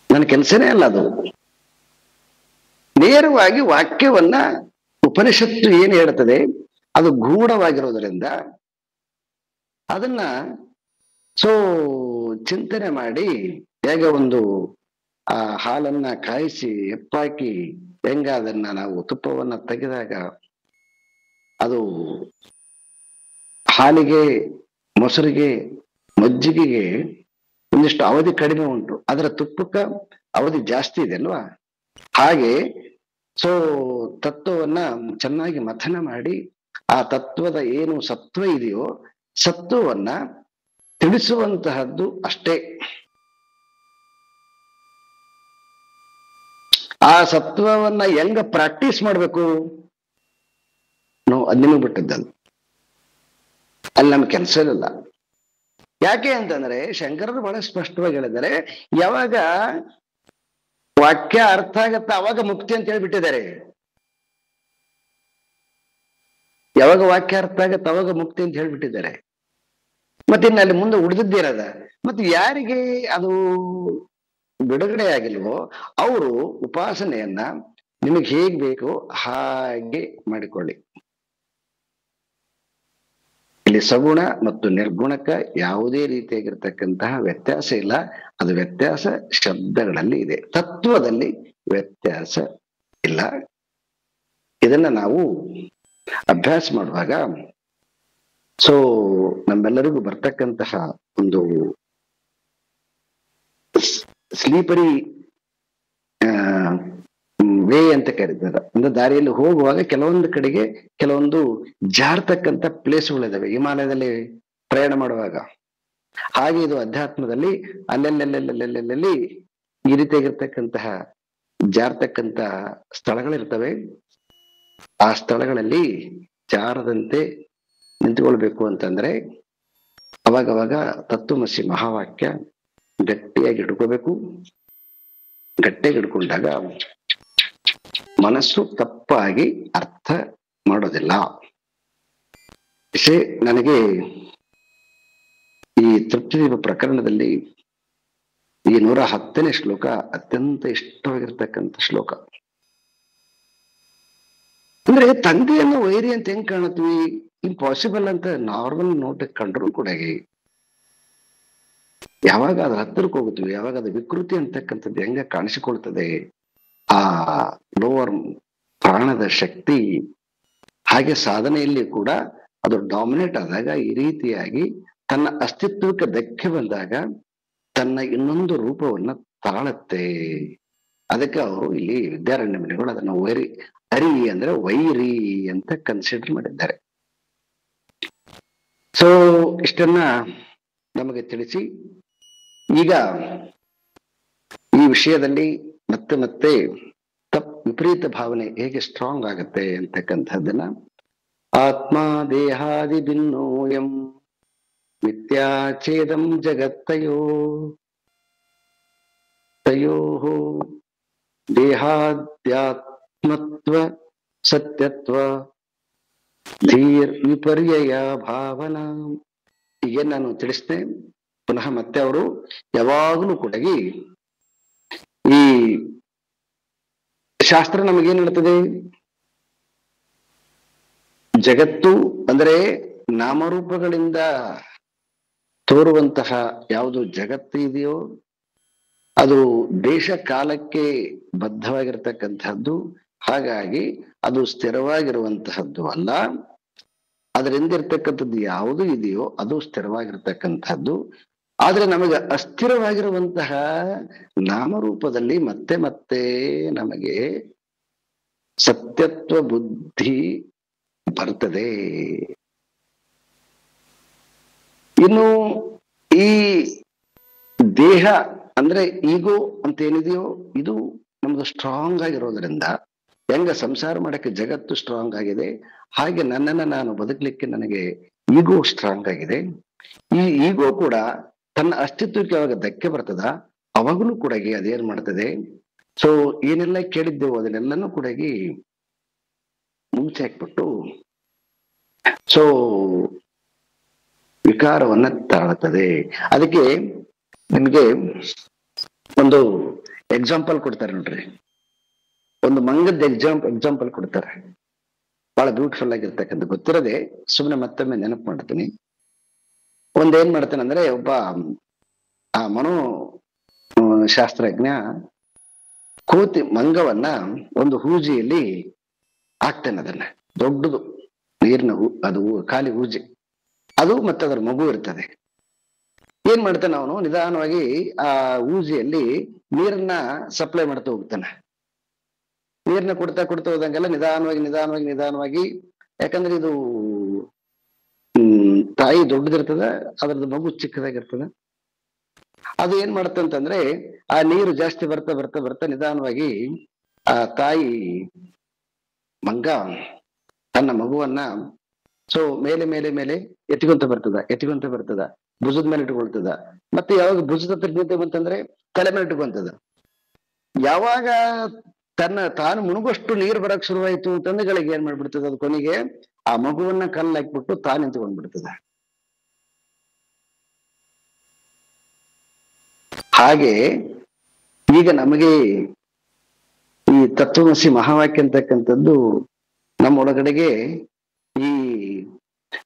S1: ನನ್ನ ಕೆಲಸನೇ ಅಲ್ಲ ಅದು. ನೇರವಾಗಿ ವಾಕ್ಯವನ್ನ ಉಪನಿಷತ್ತು ಏನು ಹೇಳ್ತದೆ ಅದು ಗೂಢವಾಗಿರೋದ್ರಿಂದ ಅದನ್ನ ಚಿಂತನೆ ಮಾಡಿ, ಹೇಗೆ ಒಂದು ಹಾಲನ್ನ ಕಾಯಿಸಿ ಹೆಪ್ಪಾಕಿ ಹೆಂಗ ಅದನ್ನ ನಾವು ತುಪ್ಪವನ್ನ ತೆಗೆದಾಗ ಅದು ಹಾಲಿಗೆ, ಮೊಸರಿಗೆ, ಮಜ್ಜಿಗೆಗೆ ಒಂದಿಷ್ಟು ಅವಧಿ ಕಡಿಮೆ ಉಂಟು, ಅದರ ತುಪ್ಪಕ್ಕ ಅವಧಿ ಜಾಸ್ತಿ ಇದೆ ಅಲ್ವಾ? ಹಾಗೆ ತತ್ವವನ್ನ ಚೆನ್ನಾಗಿ ಮಥನ ಮಾಡಿ ಆ ತತ್ವದ ಏನು ಸತ್ವ ಇದೆಯೋ ಸತ್ವವನ್ನ ತಿಳಿಸುವಂತಹದ್ದು ಅಷ್ಟೇ. ಆ ಸತ್ವವನ್ನ ಹೆಂಗ ಪ್ರಾಕ್ಟೀಸ್ ಮಾಡ್ಬೇಕು ಅದ್ ನಿಮಗೆ ಬಿಟ್ಟಿದ್ದದು, ಅಲ್ಲಿ ನಮ್ಗೆ ಕೆಲಸ ಇರಲ್ಲ. ಯಾಕೆ ಅಂತಂದ್ರೆ ಶಂಕರರು ಬಹಳ ಸ್ಪಷ್ಟವಾಗಿ ಹೇಳಿದ್ದಾರೆ, ಯಾವಾಗ ವಾಕ್ಯ ಅರ್ಥ ಆಗತ್ತ ಅವಾಗ ಮುಕ್ತಿ ಅಂತ ಹೇಳ್ಬಿಟ್ಟಿದ್ದಾರೆ. ಯಾವಾಗ ವಾಕ್ಯ ಅರ್ಥ ಆಗತ್ತ ಅವಾಗ ಮುಕ್ತಿ ಅಂತ ಹೇಳ್ಬಿಟ್ಟಿದ್ದಾರೆ. ಮತ್ತೆ ಇನ್ನು ಅಲ್ಲಿ ಮುಂದೆ ಉಳಿದಿದ್ದೇರದ, ಮತ್ತೆ ಯಾರಿಗೆ ಅದು ಬಿಡುಗಡೆ ಆಗಿಲ್ವೋ ಅವರು ಉಪಾಸನೆಯನ್ನ ನಿಮಗೆ ಹೇಗ್ ಬೇಕೋ ಹಾಗೆ ಮಾಡಿಕೊಳ್ಳಿ. ಇಲ್ಲಿ ಸಗುಣ ಮತ್ತು ನಿರ್ಗುಣಕ್ಕ ಯಾವುದೇ ರೀತಿಯಾಗಿರ್ತಕ್ಕಂತಹ ವ್ಯತ್ಯಾಸ ಇಲ್ಲ. ಅದು ವ್ಯತ್ಯಾಸ ಶಬ್ದಗಳಲ್ಲಿ ಇದೆ, ತತ್ವದಲ್ಲಿ ವ್ಯತ್ಯಾಸ ಇಲ್ಲ. ಇದನ್ನ ನಾವು ಅಭ್ಯಾಸ ಮಾಡುವಾಗ ನಮ್ಮೆಲ್ಲರಿಗೂ ಬರ್ತಕ್ಕಂತಹ ಒಂದು ಸ್ಲೀಪರಿ ವೇ ಅಂತ ಕರೀತಾರೆ. ಅಂದ್ರೆ ದಾರಿಯಲ್ಲಿ ಹೋಗುವಾಗ ಕೆಲವೊಂದು ಕಡೆಗೆ ಕೆಲವೊಂದು ಜಾರ್ತಕ್ಕಂಥ ಪ್ಲೇಸ್ಗಳಿದಾವೆ ಹಿಮಾಲಯದಲ್ಲಿ ಪ್ರಯಾಣ ಮಾಡುವಾಗ. ಹಾಗೆ ಇದು ಅಧ್ಯಾತ್ಮದಲ್ಲಿ ಅಲ್ಲೆಲ್ಲೆಲ್ಲೆಲ್ಲೆಲ್ಲೆಲ್ಲಿ ಈ ರೀತಿಯಾಗಿರ್ತಕ್ಕಂತಹ ಜಾರ್ತಕ್ಕಂತ ಸ್ಥಳಗಳಿರ್ತವೆ. ಆ ಸ್ಥಳಗಳಲ್ಲಿ ಜಾರದಂತೆ ನಿಂತುಕೊಳ್ಬೇಕು ಅಂತಂದ್ರೆ ಅವಾಗವಾಗ ತತ್ವಮಸಿ ಮಹಾವಾಕ್ಯ ಗಟ್ಟಿಯಾಗಿ ಹಿಡ್ಕೋಬೇಕು. ಗಟ್ಟಿಯಾಗಿ ಹಿಡ್ಕೊಂಡಾಗ ಮನಸ್ಸು ತಪ್ಪಾಗಿ ಅರ್ಥ ಮಾಡೋದಿಲ್ಲ. ನನಗೆ ಈ ತೃಪ್ತಿದೀಪ ಪ್ರಕರಣದಲ್ಲಿ ಈ 110ನೇ ಶ್ಲೋಕ ಅತ್ಯಂತ ಇಷ್ಟವಾಗಿರ್ತಕ್ಕಂಥ ಶ್ಲೋಕ. ಅಂದ್ರೆ ತಂದೆಯನ್ನು ವೈರಿ ಅಂತ ಹೆಂಗ್ ಕಾಣತ್ವಿ, ಇಂಪಾಸಿಬಲ್ ಅಂತ ನಾರ್ಮಲ್ ನೋಟ್ ಕಂಡ್ರು ಕೂಡ ಯಾವಾಗ ಅದ್ರ ಹತ್ತಿರಕ್ಕೆ ಹೋಗುತ್ತೀವಿ, ಯಾವಾಗ ಅದು ವಿಕೃತಿ ಅಂತಕ್ಕಂಥದ್ದು ಹೆಂಗ ಕಾಣಿಸಿಕೊಳ್ತದೆ, ಆ ಲೋವರ್ ಪ್ರಾಣದ ಶಕ್ತಿ ಹಾಗೆ ಸಾಧನೆಯಲ್ಲಿ ಕೂಡ ಅದು ಡಾಮಿನೇಟ್ ಆದಾಗ ಈ ರೀತಿಯಾಗಿ ತನ್ನ ಅಸ್ತಿತ್ವಕ್ಕೆ ಧಕ್ಕೆ ಬಂದಾಗ ತನ್ನ ಇನ್ನೊಂದು ರೂಪವನ್ನ ತಾಳುತ್ತೆ. ಅದಕ್ಕೆ ಅವರು ಇಲ್ಲಿ ವಿದ್ಯಾರಣ್ಯ ಮುನಿಗಳು ಅದನ್ನ ಹರಿ ಅಂದ್ರೆ ವೈರಿ ಅಂತ ಕನ್ಸಿಡರ್ ಮಾಡಿದ್ದಾರೆ. ಇಷ್ಟನ್ನ ನಮಗೆ ತಿಳಿಸಿ ಈಗ ಈ ವಿಷಯದಲ್ಲಿ ಮತ್ತೆ ಮತ್ತೆ ವಿಪರೀತ ಭಾವನೆ ಹೇಗೆ ಸ್ಟ್ರಾಂಗ್ ಆಗುತ್ತೆ ಅಂತಕ್ಕಂಥದ್ದನ್ನ ಆತ್ಮ ದೇಹಾದಿ ಭಿನ್ನೋಯಂ ಮಿಥ್ಯಾಚೇದಂ ಜಗತ್ತಯೋ ತಯೋ ದೇಹಾದ್ಯಾತ್ಮತ್ವ ಸತ್ಯತ್ವ ಧೀರ್ ವಿಪರ್ಯಯ ಭಾವನಾ. ಹೀಗೆ ನಾನು ತಿಳಿಸ್ತೇ ಪುನಃ ಮತ್ತೆ ಅವರು ಯಾವಾಗಲೂ ಕೂಡ ಈ ಶಾಸ್ತ್ರ ನಮಗೇನ್ ಹೇಳ್ತದೆ, ಜಗತ್ತು ಅಂದ್ರೆ ನಾಮರೂಪಗಳಿಂದ ತೋರುವಂತಹ ಯಾವುದು ಜಗತ್ತು ಇದೆಯೋ ಅದು ದೇಶ ಕಾಲಕ್ಕೆ ಬದ್ಧವಾಗಿರ್ತಕ್ಕಂಥದ್ದು. ಹಾಗಾಗಿ ಅದು ಸ್ಥಿರವಾಗಿರುವಂತಹದ್ದು ಅಲ್ಲ. ಅದರಿಂದ ಇರ್ತಕ್ಕಂಥದ್ದು ಯಾವುದು ಇದೆಯೋ ಅದು ಸ್ಥಿರವಾಗಿರ್ತಕ್ಕಂಥದ್ದು. ಆದ್ರೆ ನಮಗೆ ಅಸ್ಥಿರವಾಗಿರುವಂತಹ ನಾಮರೂಪದಲ್ಲಿ ಮತ್ತೆ ಮತ್ತೆ ನಮಗೆ ಸತ್ಯತ್ವ ಬುದ್ಧಿ ಬರ್ತದೆ. ಇನ್ನು ಈ ದೇಹ ಅಂದ್ರೆ ಈಗೋ ಅಂತ ಏನಿದೆಯೋ ಇದು ನಮ್ದು ಸ್ಟ್ರಾಂಗ್ ಆಗಿರೋದ್ರಿಂದ ಹೆಂಗ ಸಂಸಾರ ಮಾಡಕ್ಕೆ ಜಗತ್ತು ಸ್ಟ್ರಾಂಗ್ ಆಗಿದೆ, ಹಾಗೆ ನನ್ನನ್ನ ನಾನು ಬದುಕಲಿಕ್ಕೆ ನನಗೆ ಈಗೋ ಸ್ಟ್ರಾಂಗ್ ಆಗಿದೆ. ಈ ಈಗೋ ಕೂಡ ತನ್ನ ಅಸ್ತಿತ್ವಕ್ಕೆ ಯಾವಾಗ ಧಕ್ಕೆ ಬರ್ತದ ಅವಾಗಲೂ ಕೂಡ ಅದೇನ್ ಮಾಡ್ತದೆ, ಸೊ ಏನೆಲ್ಲ ಕೇಳಿದ್ದೆವು ಅದನ್ನೆಲ್ಲನೂ ಕೂಡ ಮುಗಿಸಾಕ್ಬಿಟ್ಟು ಸೊ ವಿಕಾರವನ್ನ ತಾಳುತ್ತದೆ. ಅದಕ್ಕೆ ನಿಮ್ಗೆ ಒಂದು ಎಕ್ಸಾಂಪಲ್ ಕೊಡ್ತಾರೆ ನೋಡ್ರಿ, ಒಂದು ಮಂಗದ ಎಕ್ಸಾಂಪಲ್ ಕೊಡ್ತಾರೆ, ಬಹಳ ಬ್ಯೂಟಿಫುಲ್ ಆಗಿರ್ತಕ್ಕಂಥ. ಗೊತ್ತಿರದೆ ಸುಮ್ಮನೆ ಮತ್ತೊಮ್ಮೆ ನೆನಪು ಮಾಡ್ತೀನಿ. ಒಂದೇನ್ ಮಾಡ್ತಾನೆ ಅಂದ್ರೆ ಒಬ್ಬ ಆ ಮನೋ ಶಾಸ್ತ್ರಜ್ಞ ಕೋತಿ ಮಂಗವನ್ನ ಒಂದು ಹೂಜಿಯಲ್ಲಿ ಹಾಕ್ತಾನೆ. ಅದನ್ನ ದೊಡ್ಡದು ನೀರಿನ ಅದು ಖಾಲಿ ಹೂಜಿ, ಅದು ಮತ್ತೆ ಅದರ ಮಗು ಇರ್ತದೆ. ಏನ್ ಮಾಡ್ತಾನೆ ಅವನು, ನಿಧಾನವಾಗಿ ಆ ಹೂಜಿಯಲ್ಲಿ ನೀರನ್ನ ಸಪ್ಲೈ ಮಾಡ್ತಾ ಹೋಗ್ತಾನೆ. ನೀರನ್ನ ಕೊಡ್ತಾ ಹೋದಂಗೆಲ್ಲ ನಿಧಾನವಾಗಿ ಯಾಕಂದ್ರೆ ಇದು ತಾಯಿ ದೊಡ್ಡದಿರ್ತದ, ಅದ್ರದ್ದು ಮಗು ಚಿಕ್ಕದಾಗಿರ್ತದ. ಅದು ಏನ್ ಮಾಡುತ್ತಂತಂದ್ರೆ ಆ ನೀರು ಜಾಸ್ತಿ ಬರ್ತಾ ನಿಧಾನವಾಗಿ ಆ ತಾಯಿ ಮಂಗ ತನ್ನ ಮಗುವನ್ನ ಸೊ ಮೇಲೆ ಎತ್ಕೊಂತ ಬರ್ತದ, ಭುಜದ ಮೇಲೆ ಇಟ್ಕೊಳ್ತದ. ಮತ್ತೆ ಯಾವಾಗ ಭುಜದ ಹತ್ರ ಬಂತಂದ್ರೆ ತಲೆ ಮೇಲೆ ಇಟ್ಕೊಂತದ. ಯಾವಾಗ ತಾನು ಮುಳುಗಷ್ಟು ನೀರು ಬರಕ್ ಶುರುವಾಯ್ತು ಅಂತಂದ್ರೆ ಏನ್ ಮಾಡ್ಬಿಡ್ತದ, ಅದು ಕೊನೆಗೆ ಆ ಮಗುವನ್ನ ಕಲ್ಲು ಹಾಕ್ಬಿಟ್ಟು ತಾನು ನಿಂತ್ಕೊಂಡ್ಬಿಡ್ತದ. ಹಾಗೆ ಈಗ ನಮಗೆ ಈ ತತ್ವಮಸಿ ಮಹಾವಾಕ್ಯ ಅಂತಕ್ಕಂಥದ್ದು ನಮ್ಮ ಒಳಗಡೆಗೆ ಈ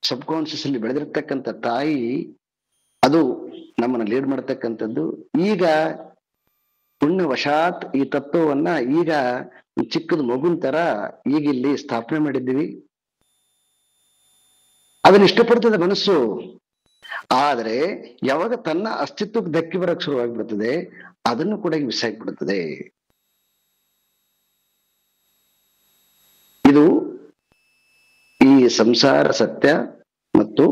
S1: ಸಬ್ ಕಾನ್ಶಿಯಸ್ ಅಲ್ಲಿ ಬೆಳೆದಿರ್ತಕ್ಕಂಥ ತಾಯಿ ಅದು ನಮ್ಮನ್ನ ಲೀಡ್ ಮಾಡ್ತಕ್ಕಂಥದ್ದು. ಈಗ ಪುಣ್ಯವಶಾತ್ ಈ ತತ್ವವನ್ನ ಈಗ ಚಿಕ್ಕದ ಮಗುನ್ ತರ ಈಗ ಇಲ್ಲಿ ಸ್ಥಾಪನೆ ಮಾಡಿದ್ದೀವಿ. ಅದನ್ನ ಇಷ್ಟಪಡ್ತದೆ ಮನಸ್ಸು. ಆದ್ರೆ ಯಾವಾಗ ತನ್ನ ಅಸ್ತಿತ್ವಕ್ಕೆ ಧಕ್ಕೆ ಬರಕ್ ಶುರುವಾಗ್ಬಿಡ್ತದೆ ಅದನ್ನು ಕೂಡ ಬಿಸಾಕ್ಬಿಡ್ತದೆ. ಇದು ಈ ಸಂಸಾರ ಸತ್ಯ ಮತ್ತು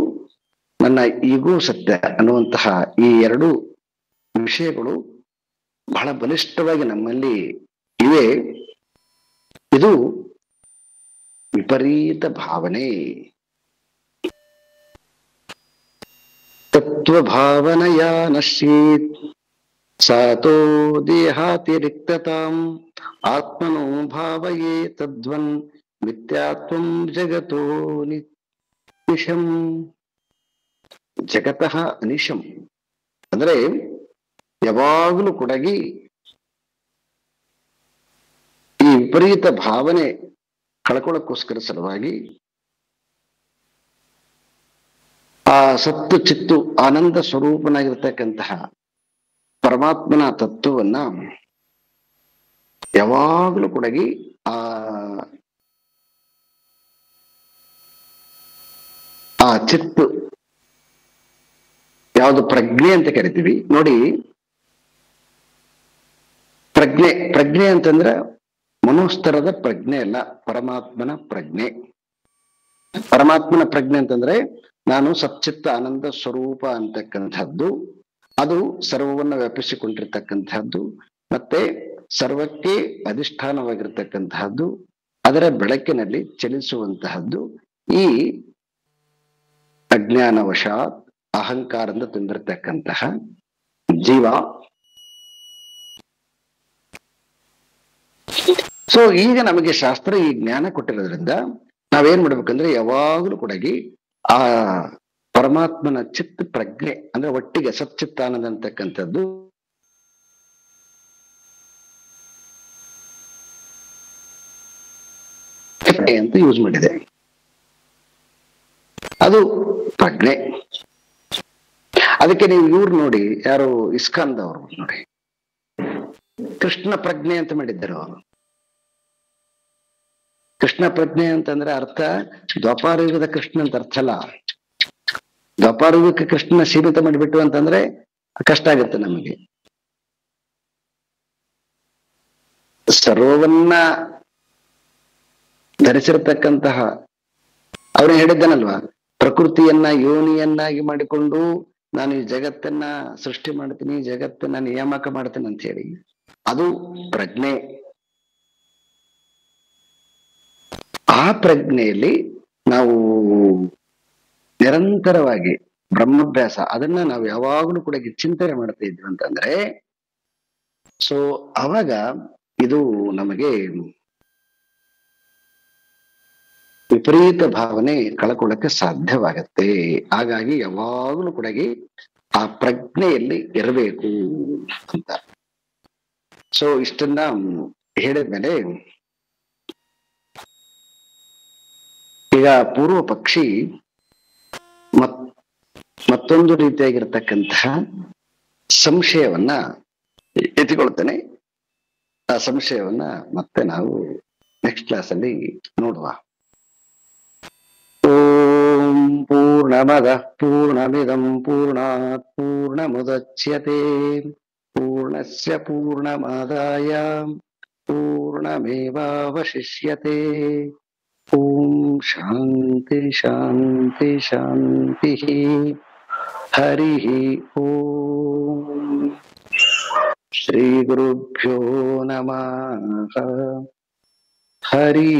S1: ನನ್ನ ಈಗೂ ಸತ್ಯ ಅನ್ನುವಂತಹ ಈ ಎರಡು ವಿಷಯಗಳು ಬಹಳ ಬಲಿಷ್ಠವಾಗಿ ನಮ್ಮಲ್ಲಿ ಇವೆ. ಇದು ವಿಪರೀತ ಭಾವನೆ. ತತ್ವಭಾವನೆಯ ನಶ್ಯೇತ್ ಸಾತೋ ದೇಹಾತಿರಿಕ್ತತಾಂ ಆತ್ಮನೋ ಭಾವಯೇ ತದ್ವನ್ ಮಿಥ್ಯಾತ್ವಂ ಜಗತೋ ನಿಶಂ. ಜಗತಃ ಅನಿಶಂ ಅಂದ್ರೆ ಯಾವಾಗಲೂ ಕೂಡ ಈ ವಿಪರೀತ ಭಾವನೆ ಕಳ್ಕೊಳ್ಳೋಕ್ಕೋಸ್ಕರ ಸಲುವಾಗಿ ಆ ಸತ್ತು ಚಿತ್ತು ಆನಂದ ಸ್ವರೂಪನಾಗಿರ್ತಕ್ಕಂತಹ ಪರಮಾತ್ಮನ ತತ್ವವನ್ನ ಯಾವಾಗಲೂ ಕೂಡ ಆ ಚಿತ್ತು ಯಾವುದು ಪ್ರಜ್ಞೆ ಅಂತ ಕರಿತೀವಿ ನೋಡಿ. ಪ್ರಜ್ಞೆ ಅಂತಂದ್ರೆ ಮನೋಸ್ತರದ ಪ್ರಜ್ಞೆ ಅಲ್ಲ, ಪರಮಾತ್ಮನ ಪ್ರಜ್ಞೆ. ಪರಮಾತ್ಮನ ಪ್ರಜ್ಞೆ ಅಂತಂದ್ರೆ ನಾನು ಸಚ್ಚಿತ್ತ ಆನಂದ ಸ್ವರೂಪ ಅಂತಕ್ಕಂಥದ್ದು, ಅದು ಸರ್ವವನ್ನ ವ್ಯಾಪಿಸಿಕೊಂಡಿರ್ತಕ್ಕಂಥದ್ದು. ಮತ್ತೆ ಸರ್ವಕ್ಕೆ ಅಧಿಷ್ಠಾನವಾಗಿರ್ತಕ್ಕಂತಹದ್ದು, ಅದರ ಬೆಳಕಿನಲ್ಲಿ ಚಲಿಸುವಂತಹದ್ದು ಈ ಅಜ್ಞಾನವಶಾತ್ ಅಹಂಕಾರದಿಂದ ತುಂಬಿರತಕ್ಕಂತಹ ಜೀವ. ಸೊ ಈಗ ನಮಗೆ ಶಾಸ್ತ್ರ ಈ ಜ್ಞಾನ ಕೊಟ್ಟಿರೋದ್ರಿಂದ ನಾವೇನ್ ಮಾಡ್ಬೇಕಂದ್ರೆ ಯಾವಾಗ್ಲೂ ಕೂಡ ಆ ಪರಮಾತ್ಮನ ಚಿತ್ತ ಪ್ರಜ್ಞೆ ಅಂದ್ರೆ ಒಟ್ಟಿಗೆ ಸಚ್ಚಿತ್ತಾನಂದ ಅಂತಕ್ಕಂಥದ್ದು ಅಂತ ಯೂಸ್ ಮಾಡಿದೆ. ಅದು ಪ್ರಜ್ಞೆ. ಅದಕ್ಕೆ ನೀವು ಇವ್ರು ನೋಡಿ, ಯಾರು ಇಸ್ಕಾನ್ದವ್ರು ನೋಡಿ, ಕೃಷ್ಣ ಪ್ರಜ್ಞೆ ಅಂತ ಮಾಡಿದ್ದರು. ಕೃಷ್ಣ ಪ್ರಜ್ಞೆ ಅಂತಂದ್ರೆ ಅರ್ಥ ದ್ವಾಪಾರಯುಗದ ಕೃಷ್ಣ ಅಂತ ಅರ್ಥ ಅಲ್ಲ. ದ್ವಾಪಾರಯುಗಕ್ಕೆ ಕೃಷ್ಣನ ಸೀಮಿತ ಮಾಡಿಬಿಟ್ಟು ಅಂತಂದ್ರೆ ಕಷ್ಟ ಆಗುತ್ತೆ ನಮಗೆ. ಸರ್ವವನ್ನ ಧರಿಸಿರ್ತಕ್ಕಂತಹ ಅವನು ಹೇಳಿದ್ದಾನಲ್ವಾ, ಪ್ರಕೃತಿಯನ್ನ ಯೋನಿಯನ್ನಾಗಿ ಮಾಡಿಕೊಂಡು ನಾನು ಈ ಜಗತ್ತನ್ನ ಸೃಷ್ಟಿ ಮಾಡ್ತೀನಿ, ಜಗತ್ತನ್ನ ನಿಯಾಮಕ ಮಾಡ್ತೀನಿ ಅಂತ ಹೇಳಿ, ಅದು ಪ್ರಜ್ಞೆ. ಆ ಪ್ರಜ್ಞೆಯಲ್ಲಿ ನಾವು ನಿರಂತರವಾಗಿ ಬ್ರಹ್ಮಾಭ್ಯಾಸ ಅದನ್ನ ನಾವು ಯಾವಾಗಲೂ ಕೂಡ ಚಿಂತನೆ ಮಾಡ್ತಾ ಇದ್ವಿ ಅಂತಂದ್ರೆ, ಸೊ ಅವಾಗ ಇದು ನಮಗೆ ವಿಪರೀತ ಭಾವನೆ ಕಳ್ಕೊಳ್ಳಕ್ಕೆ ಸಾಧ್ಯವಾಗತ್ತೆ. ಹಾಗಾಗಿ ಯಾವಾಗಲೂ ಕೂಡ ಆ ಪ್ರಜ್ಞೆಯಲ್ಲಿ ಇರಬೇಕು ಅಂತ. ಸೊ ಇಷ್ಟನ್ನ ಹೇಳಿದ್ಮೇಲೆ ಈಗ ಪೂರ್ವ ಪಕ್ಷಿ ಮತ್ತೊಂದು ರೀತಿಯಾಗಿರ್ತಕ್ಕಂತಹ ಸಂಶಯವನ್ನ ಎತ್ತಿಕೊಳ್ತೇನೆ. ಆ ಸಂಶಯವನ್ನ ಮತ್ತೆ ನಾವು ನೆಕ್ಸ್ಟ್ ಕ್ಲಾಸ್ ಅಲ್ಲಿ ನೋಡುವ. ಓಂ ಪೂರ್ಣಮದ ಪೂರ್ಣಮಿದಂ ಪೂರ್ಣಾತ್ ಪೂರ್ಣಮುದಚ್ಯತೆ ಪೂರ್ಣಸ್ಯ ಪೂರ್ಣಮಾದಾಯ ಪೂರ್ಣಮೇವಾವಶಿಷ್ಯತೆ. ಓಂ ಶಾಂತಿ ಶಾಂತಿ ಶಾಂತಿ. ಹರಿ ಓಂ. ಶ್ರೀ ಗುರುಭ್ಯೋ ನಮಃ. ಹರಿ